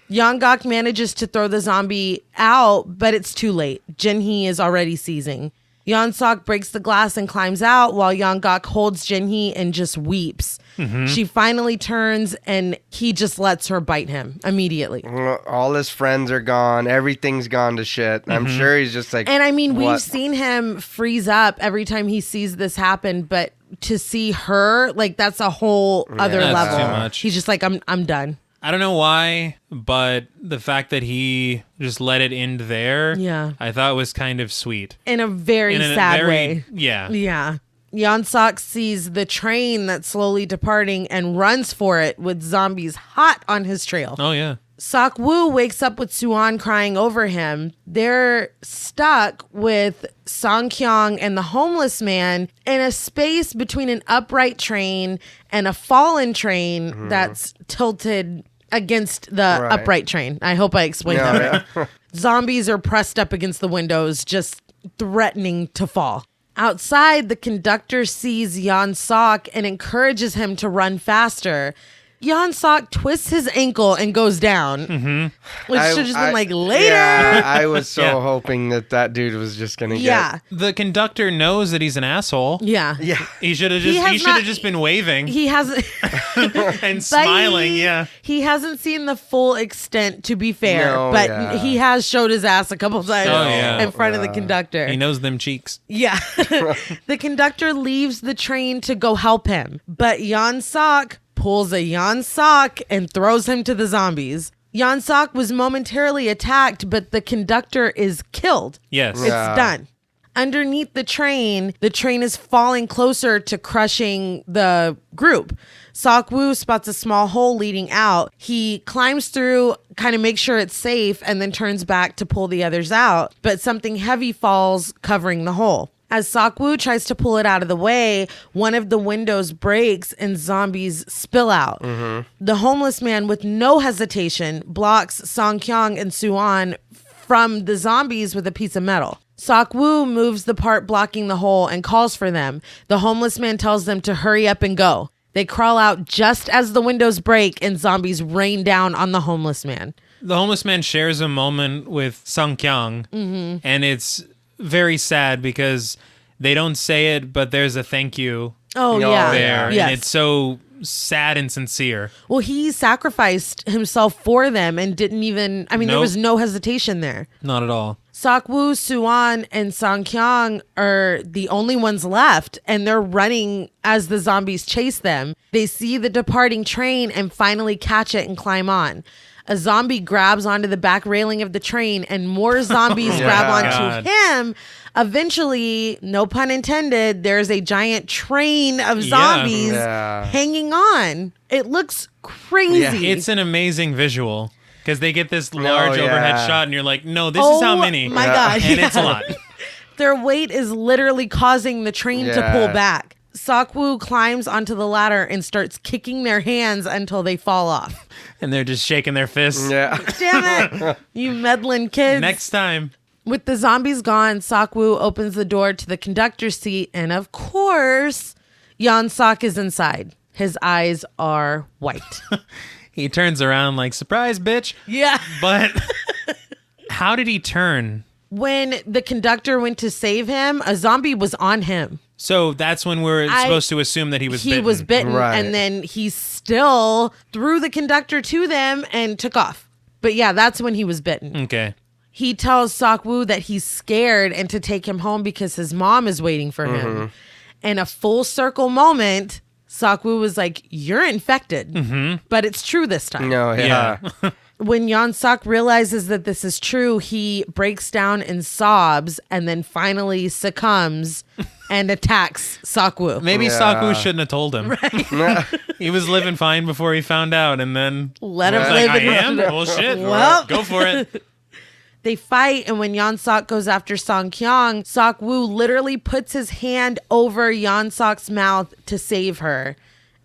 Yeon-gak manages to throw the zombie out, but it's too late. Jin-hee is already seizing. Yeon Sok breaks the glass and climbs out while Yeon-gak holds Jin-hee and just weeps. She finally turns and he just lets her bite him immediately. All his friends are gone. Everything's gone to shit. I'm sure he's just like. And I mean, we've what? seen him freeze up every time he sees this happen, but to see her, like, that's a whole other That's level. too much. He's just like, I'm done. I don't know why, but the fact that he just let it end there, Yeah. I thought was kind of sweet. In a very sad way. Yeah. Yeah. Yeon Sang-ho sees the train that's slowly departing and runs for it with zombies hot on his trail. Oh, yeah. Sok-woo wakes up with Soo-an crying over him. They're stuck with Song-kyung and the homeless man in a space between an upright train and a fallen train that's tilted against the upright train. I hope I explained that right. Zombies are pressed up against the windows, just threatening to fall. Outside, the conductor sees Yeon Sang-ho and encourages him to run faster. Yeon Sang-ho twists his ankle and goes down, which should have just been like later. Yeah, I was so hoping that dude was just gonna get. The conductor knows that he's an asshole. Yeah. He should have just been waving He hasn't and smiling. Yeah. He hasn't seen the full extent, to be fair, No, but yeah. he has showed his ass a couple times in front of the conductor. He knows them cheeks. Yeah. The conductor leaves the train to go help him, but Yeon Sang-ho pulls a Yeon Sang-ho and throws him to the zombies. Yeon Sang-ho was momentarily attacked, but the conductor is killed. Yes. It's done. Underneath the train is falling closer to crushing the group. Sok-woo spots a small hole leading out. He climbs through, kind of makes sure it's safe, and then turns back to pull the others out. But something heavy falls, covering the hole. As Sok-woo tries to pull it out of the way, one of the windows breaks and zombies spill out. The homeless man, with no hesitation, blocks Song-kyung and Soo-an from the zombies with a piece of metal. Sok-woo moves the part blocking the hole and calls for them. The homeless man tells them to hurry up and go. They crawl out just as the windows break and zombies rain down on the homeless man. The homeless man shares a moment with Sung-kyung, and it's very sad because they don't say it, but there's a thank you there. Yes. And it's so sad and sincere. Well, he sacrificed himself for them and didn't even, there was no hesitation there. Not at all. Sok-woo, Soo-an, and Song-kyung are the only ones left, and they're running as the zombies chase them. They see the departing train and finally catch it and climb on. A zombie grabs onto the back railing of the train, and more zombies grab onto him. Eventually, no pun intended, there's a giant train of zombies hanging on. It looks crazy. Yeah. It's an amazing visual because they get this large overhead shot, and you're like, no, this is how many. My God. And it's a lot. Their weight is literally causing the train to pull back. Sok-woo climbs onto the ladder and starts kicking their hands until they fall off. And they're just shaking their fists. Yeah. Damn it, you meddling kids. Next time. With the zombies gone, Sok-woo opens the door to the conductor's seat, and of course, Yeon Sang-ho is inside. His eyes are white. He turns around like, surprise, bitch. Yeah. But how did he turn? When the conductor went to save him, a zombie was on him. So that's when we're supposed to assume that he was bitten. He was bitten, Right. and then he still threw the conductor to them and took off. But yeah, that's when he was bitten. Okay. He tells Sok-woo that he's scared and to take him home because his mom is waiting for him. In a full circle moment, Sok-woo was like, you're infected. But it's true this time. No, yeah. When Yeon Sang-ho realizes that this is true, he breaks down and sobs and then finally succumbs and attacks Sok-woo. Maybe Sok-woo shouldn't have told him. Right. He was living fine before he found out, and then Let him was live like, I in am? Well, shit. Well. Go for it. They fight, and when Yeon Sang-ho goes after Song-kyung, Sok-woo literally puts his hand over Yeon Sang-ho's mouth to save her,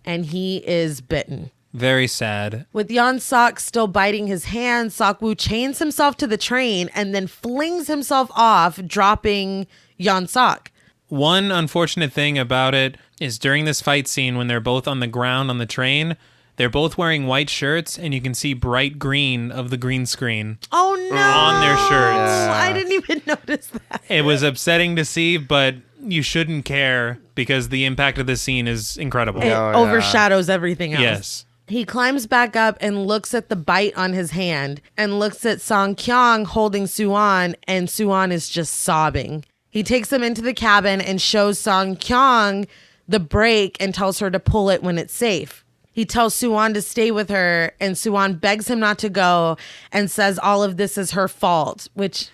and he is bitten. Very sad. With Yeon Sang-ho still biting his hand, Sok-woo chains himself to the train and then flings himself off, dropping Yeon Sang-ho. One unfortunate thing about it is during this fight scene when they're both on the ground on the train, they're both wearing white shirts, and you can see bright green of the green screen Oh no! on their shirts. I didn't even notice that. It was upsetting to see, but you shouldn't care because the impact of the scene is incredible. It overshadows everything else. Yes. He climbs back up and looks at the bite on his hand and looks at Song-kyung holding Soo-an, and Soo-an is just sobbing. He takes him into the cabin and shows Song-kyung the brake and tells her to pull it when it's safe. He tells Suwon to stay with her, and Suwon begs him not to go and says all of this is her fault, which,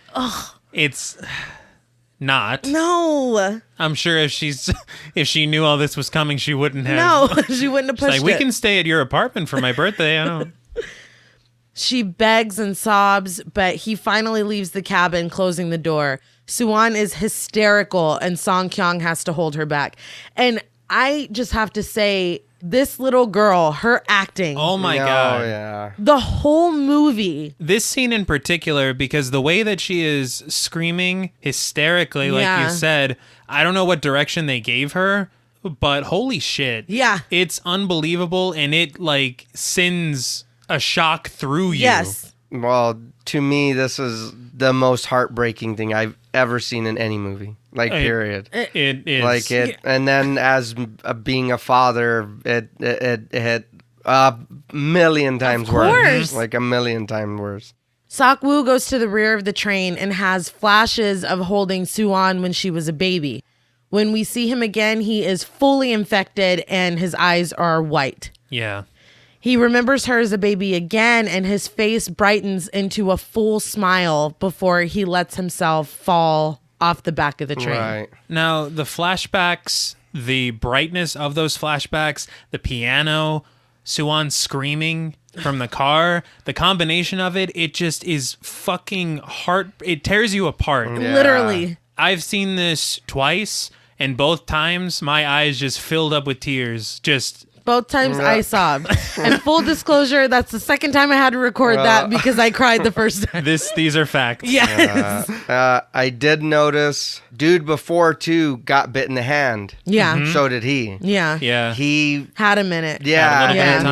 It's not. no. I'm sure if she knew all this was coming, she wouldn't have. No, she wouldn't have She's pushed like, we it. can stay at your apartment for my birthday. I don't. She begs and sobs, but he finally leaves the cabin, closing the door. Suwon is hysterical, and Song Kyung has to hold her back. And I just have to say, this little girl, her acting, Oh my No, God. yeah. the whole movie. This scene in particular, because the way that she is screaming hysterically, like Yeah. you said, I don't know what direction they gave her, but holy shit. Yeah. It's unbelievable, and it like sends a shock through you. Yes. Well, to me, this is the most heartbreaking thing I've ever seen in any movie. Like, period. It is. Like it, and then as being a father, it hit a million times course. worse. Like a million times worse. Sok-woo goes to the rear of the train and has flashes of holding Suwon when she was a baby. When we see him again, he is fully infected and his eyes are white. Yeah. He remembers her as a baby again, and his face brightens into a full smile before he lets himself fall off the back of the train. Right. Now, the flashbacks, the brightness of those flashbacks, the piano, Suwon screaming from the car, the combination of it, it just is fucking it tears you apart. Yeah. Literally. I've seen this twice, and both times my eyes just filled up with tears. Just Both times I sobbed. And full disclosure, that's the second time I had to record that because I cried the first time. these are facts. Yes. I did notice, dude before too got bit in the hand. Yeah. So did he. Yeah. Yeah. He, Had a minute. yeah, Had a little bit of and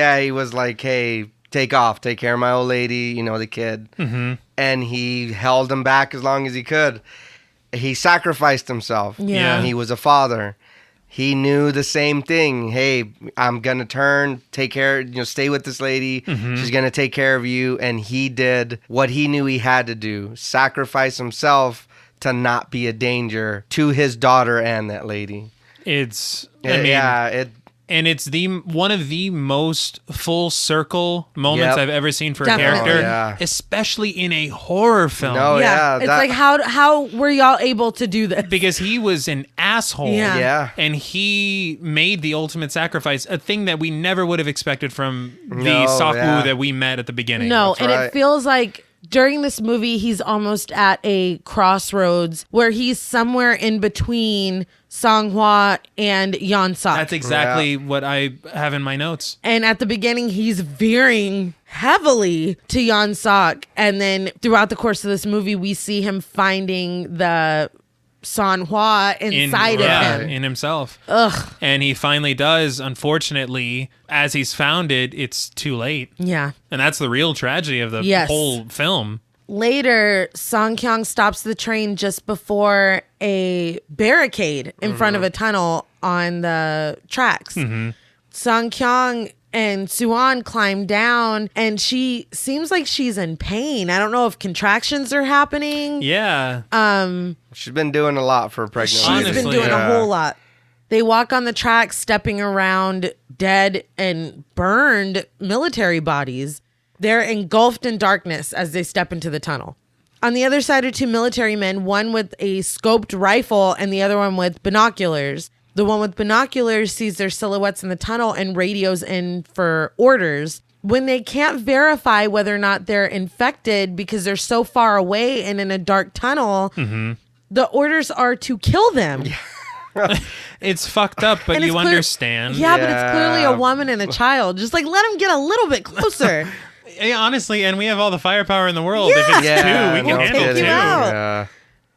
time. he was like, hey, take off, take care of my old lady, you know, the kid. Mm-hmm. And he held him back as long as he could. He sacrificed himself. Yeah. And he was a father. He knew the same thing. Hey, I'm going to turn, take care, stay with this lady. Mm-hmm. She's going to take care of you. And he did what he knew he had to do, sacrifice himself to not be a danger to his daughter and that lady. It's And it's one of the most full circle moments Yep. I've ever seen for Definitely. a character, Oh, yeah. especially in a horror film. No, Yeah. yeah. It's like, how were y'all able to do this? Because he was an asshole. Yeah. Yeah. And he made the ultimate sacrifice, a thing that we never would have expected from the No, Sok-woo yeah. that we met at the beginning. No, That's and it right. feels like during this movie, he's almost at a crossroads where he's somewhere in between Sang-hwa and Yeon Sang. That's exactly what I have in my notes. And at the beginning, he's veering heavily to Yeon Sang. And then throughout the course of this movie, we see him finding the Sang-hwa inside of him. in himself. Ugh. And he finally does. Unfortunately, as he's found it, it's too late. Yeah. And that's the real tragedy of the Yes. whole film. Later, Song Kyung stops the train just before a barricade in front of a tunnel on the tracks. Song Kyung and Suwon climb down, and she seems like she's in pain. I don't know if contractions are happening. Yeah. she's been doing a lot for a pregnant She's lady. been Honestly, doing a yeah. whole lot. They walk on the tracks, stepping around dead and burned military bodies. They're engulfed in darkness as they step into the tunnel. On the other side are two military men, one with a scoped rifle and the other one with binoculars. The one with binoculars sees their silhouettes in the tunnel and radios in for orders. When they can't verify whether or not they're infected because they're so far away and in a dark tunnel, the orders are to kill them. It's fucked up, but And you it's clear- understand. Yeah, but it's clearly a Yeah. woman and a child. Just like let them get a little bit closer. Yeah, honestly, and we have all the firepower in the world. If it's Yeah, two, we can no handle take two. you out. Yeah.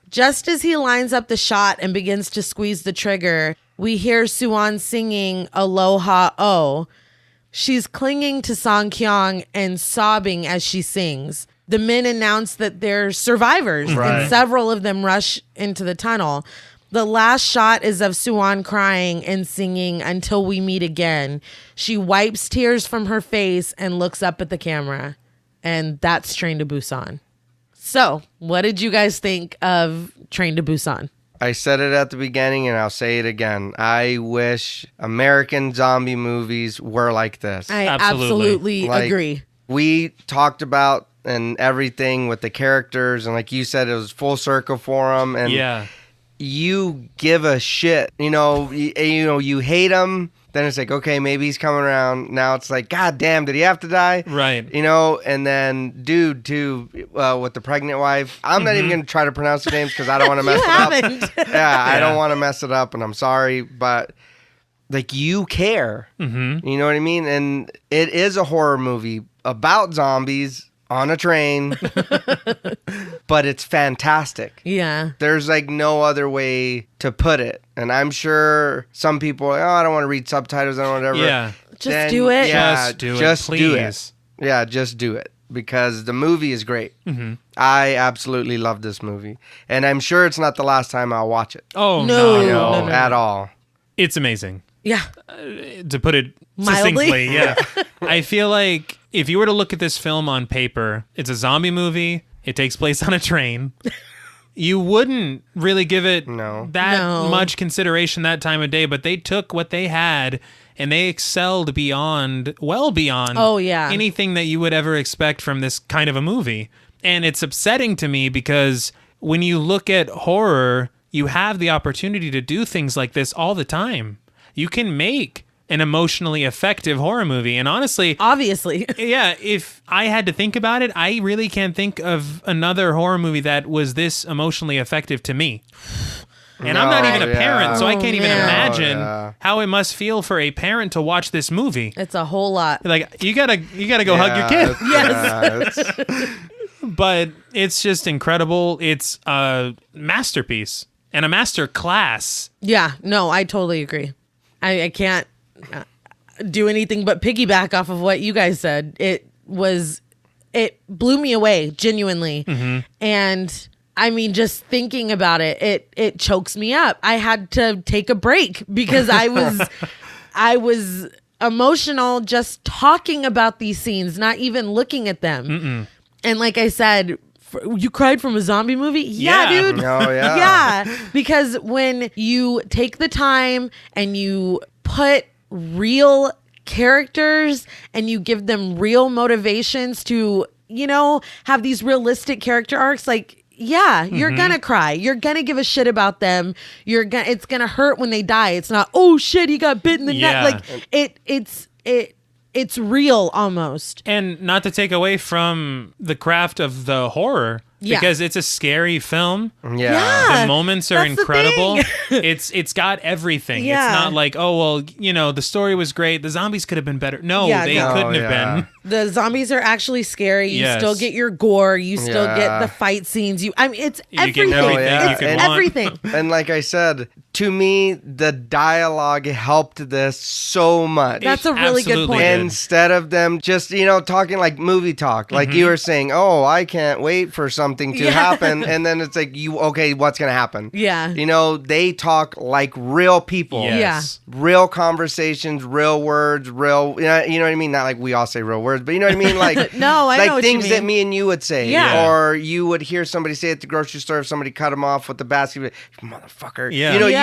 Just as he lines up the shot and begins to squeeze the trigger, we hear Suwon singing Aloha O. She's clinging to Song Kyung and sobbing as she sings. The men announce that they're survivors, Right. and several of them rush into the tunnel. The last shot is of Suwon crying and singing Until We Meet Again. She wipes tears from her face and looks up at the camera. And that's Train to Busan. So, what did you guys think of Train to Busan? I said it at the beginning and I'll say it again. I wish American zombie movies were like this. I Absolutely. absolutely Like, agree. We talked about and everything with the characters, and like you said, it was full circle for them. And Yeah. you give a shit. You hate him. Then it's like, okay, maybe he's coming around. Now it's like, God damn, did he have to die? Right. And then dude, too, with the pregnant wife. I'm not even going to try to pronounce the names because I don't want to mess it up. Yeah, I don't want to mess it up, and I'm sorry, but like, you care. Mm-hmm. You know what I mean? And it is a horror movie about zombies on a train, but it's fantastic. Yeah. There's like no other way to put it. And I'm sure some people are like, oh, I don't want to read subtitles and whatever. Yeah. Just do it. Yeah, Just do it, please. Yeah, just do it. Because the movie is great. Mm-hmm. I absolutely love this movie. And I'm sure it's not the last time I'll watch it. Oh, No. no. At all. It's amazing. Yeah. To put it Mildly. succinctly, yeah. I feel like if you were to look at this film on paper, it's a zombie movie. It takes place on a train. You wouldn't really give it that much consideration that time of day, but they took what they had and they excelled well beyond anything that you would ever expect from this kind of a movie. And it's upsetting to me because when you look at horror, you have the opportunity to do things like this all the time. You can make an emotionally effective horror movie. And honestly, Obviously. yeah, if I had to think about it, I really can't think of another horror movie that was this emotionally effective to me. And I'm not even a parent, so I can't even imagine how it must feel for a parent to watch this movie. It's a whole lot. Like, you gotta go hug your kid. Yes. But it's just incredible. It's a masterpiece and a master class. Yeah. No, I totally agree. I can't do anything but piggyback off of what you guys said. It blew me away, genuinely. Mm-hmm. And I mean, just thinking about it chokes me up. I had to take a break because I was emotional just talking about these scenes, not even looking at them. Mm-mm. And like I said, you cried from a zombie movie? Yeah, dude. Oh, yeah. Yeah. Because when you take the time and you put real characters and you give them real motivations to, have these realistic character arcs, like, you're gonna cry. You're gonna give a shit about them. It's gonna hurt when they die. It's not, oh shit, he got bit in the neck. Like it's real almost. And not to take away from the craft of the horror, because it's a scary film. Yeah. The moments are incredible. It's got everything. Yeah. It's not like, oh, well, the story was great. The zombies could have been better. No, they couldn't have been. The zombies are actually scary. You still get your gore. You still get the fight scenes. It's everything. You get everything you could want. Everything. And like I said, to me, the dialogue helped this so much. That's a really good point. Instead of them just, talking like movie talk, like you were saying, oh, I can't wait for something to happen. And then it's like, what's going to happen? Yeah. They talk like real people. Yes. Yeah. Real conversations, real words, real, you know what I mean? Not like we all say real words, but you know what I mean? Like, no, I like know what things you that mean. me and you would say. Yeah. Or you would hear somebody say at the grocery store if somebody cut them off with the basket, motherfucker. Yeah. You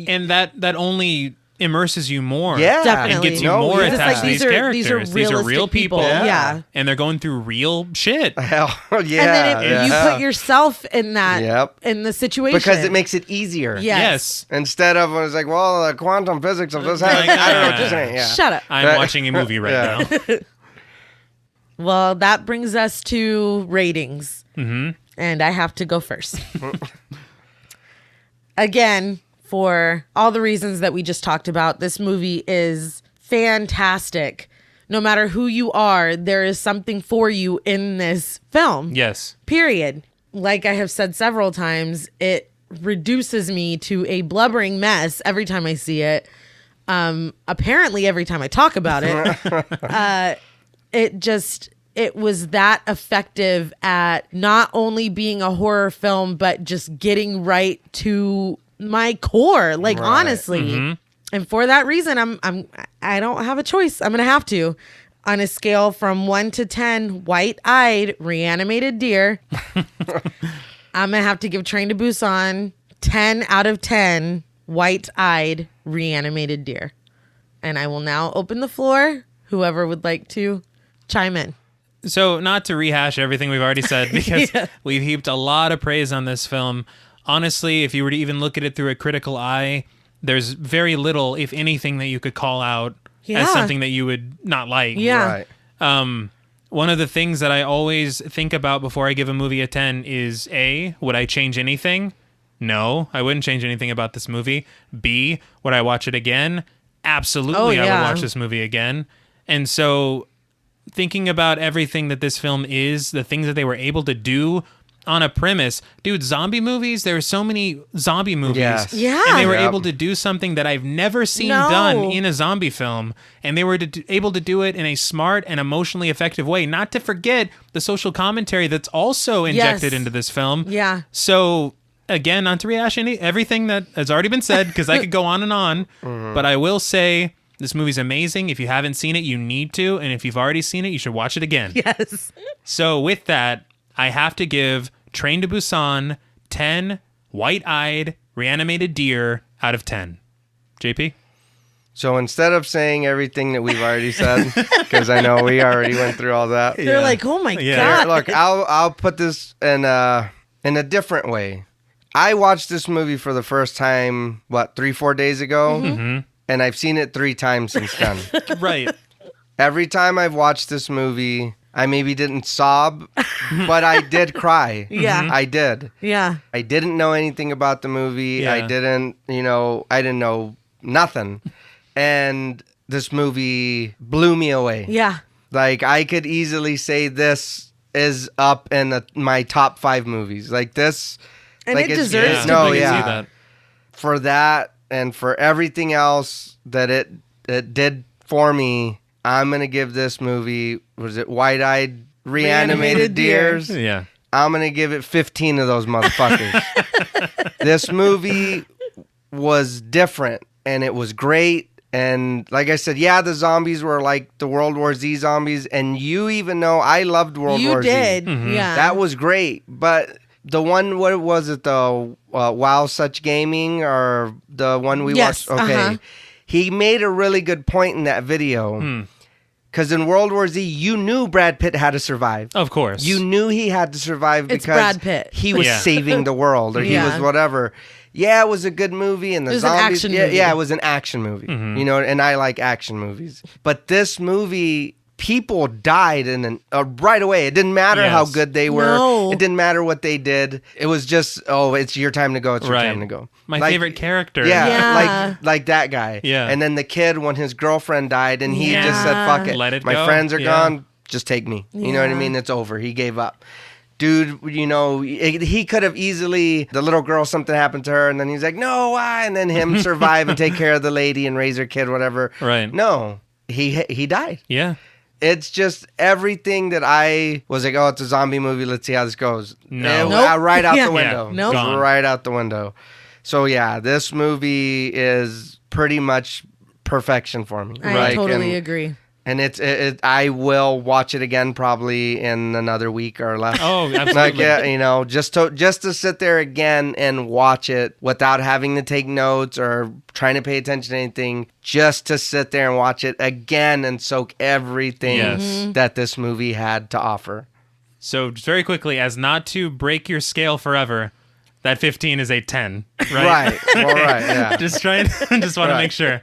and that only immerses you more. Yeah. And gets you more attached to these characters. These are real people. Yeah. And they're going through real shit. Hell, yeah. And then if you put yourself in that, in the situation. Because it makes it easier. Yes. Instead of when it's like, well, the quantum physics of this happening. I don't know what you're saying. Yeah. Shut up. I'm watching a movie right now. Well, that brings us to ratings. Mm-hmm. And I have to go first. Again, for all the reasons that we just talked about, this movie is fantastic. No matter who you are, there is something for you in this film. Yes. Period. Like I have said several times, it reduces me to a blubbering mess every time I see it. Apparently every time I talk about it. It was that effective at not only being a horror film, but just getting right to my core, like honestly. Mm-hmm. And for that reason, I don't have a choice. I'm gonna have to. On a scale from 1 to 10, white-eyed reanimated deer, I'm gonna have to give Train to Busan 10 out of 10 white-eyed reanimated deer. And I will now open the floor. Whoever would like to chime in. So, not to rehash everything we've already said, because we've heaped a lot of praise on this film. Honestly, if you were to even look at it through a critical eye, there's very little, if anything, that you could call out as something that you would not like. Yeah. Right. One of the things that I always think about before I give a movie a 10 is A, would I change anything? No, I wouldn't change anything about this movie. B, would I watch it again? Absolutely, I would watch this movie again. And so, thinking about everything that this film is, the things that they were able to do on a premise. Dude, zombie movies, there are so many zombie movies. Yes. Yeah. And they were able to do something that I've never seen done in a zombie film. And they were able to do it in a smart and emotionally effective way. Not to forget the social commentary that's also injected into this film. Yeah. So, again, not to rehash everything that has already been said, because I could go on and on. But I will say, this movie's amazing. If you haven't seen it, you need to. And if you've already seen it, you should watch it again. Yes. So with that, I have to give Train to Busan 10 white-eyed reanimated deer out of 10. JP? So instead of saying everything that we've already said, because I know we already went through all that. They're like, oh my Yeah. God. Look, I'll put this in a different way. I watched this movie for the first time, 3-4 days ago? Mm-hmm. And I've seen it 3 times since then. Right. Every time I've watched this movie, I maybe didn't sob, but I did cry. Yeah. I did. Yeah. I didn't know anything about the movie. Yeah. I didn't know nothing. And this movie blew me away. Yeah. Like, I could easily say this is up in my top 5 movies. Like, this. And like, it it's- deserves Yeah. to No, be. I can yeah. see that. For that and for everything else that it did for me, I'm going to give this movie, was it White-Eyed Reanimated Deers? Yeah. I'm going to give it 15 of those motherfuckers. This movie was different and it was great. And like I said, yeah, the zombies were like the World War Z zombies. And you even know I loved World War Z. You did. Mm-hmm. Yeah. That was great. But the one, what was it, the Wow Such Gaming, or the one we Yes, watched? Okay. uh-huh. He made a really good point in that video. Because in World War Z, you knew Brad Pitt had to survive. Of course. You knew he had to survive It's because Brad Pitt. he was Yeah. saving the world, or he Yeah. was whatever. Yeah, it was a good movie, and the It was an zombies. action yeah, movie. yeah, it was an action movie. You know, and I like action movies. But this movie, people died right away. It didn't matter how Yes. good they were. No. It didn't matter what they did. It was just, it's your time to go. It's your Right. time to go. My Like- favorite character. Yeah, Yeah. like that guy. Yeah. And then the kid, when his girlfriend died, and he just said, Yeah. "Fuck it, Let it my go." friends are Yeah. gone. Just take me." You know what I Yeah. mean? It's over. He gave up. Dude, he could have easily, the little girl, something happened to her, and then he's like, "No, why?" And then him survive and take care of the lady and raise her kid, whatever. Right. No, he died. Yeah. It's just everything that I was like, oh, it's a zombie movie. Let's see how this goes. No. Nope. Right out Yeah. the window. Yeah. Nope. Gone. Right out the window. So yeah, this movie is pretty much perfection for me. I Like, totally agree. And I will watch it again probably in another week or less. Oh, absolutely. Like, yeah, just to sit there again and watch it without having to take notes or trying to pay attention to anything, just to sit there and watch it again and soak everything Yes. that this movie had to offer. So, just very quickly, as not to break your scale forever, that 15 is a 10, right? Right. All right. Yeah. Just want to Right. make sure.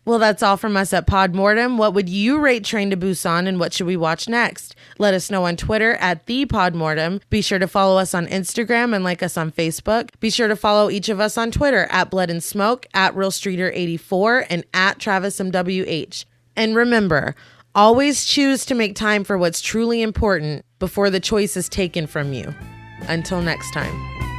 Well, that's all from us at Pod Mortem. What would you rate Train to Busan, and what should we watch next? Let us know on Twitter at @ThePodMortem. Be sure to follow us on Instagram and like us on Facebook. Be sure to follow each of us on Twitter at Blood and Smoke, at RealStreeter84, and at TravisMWH. And remember, always choose to make time for what's truly important before the choice is taken from you. Until next time.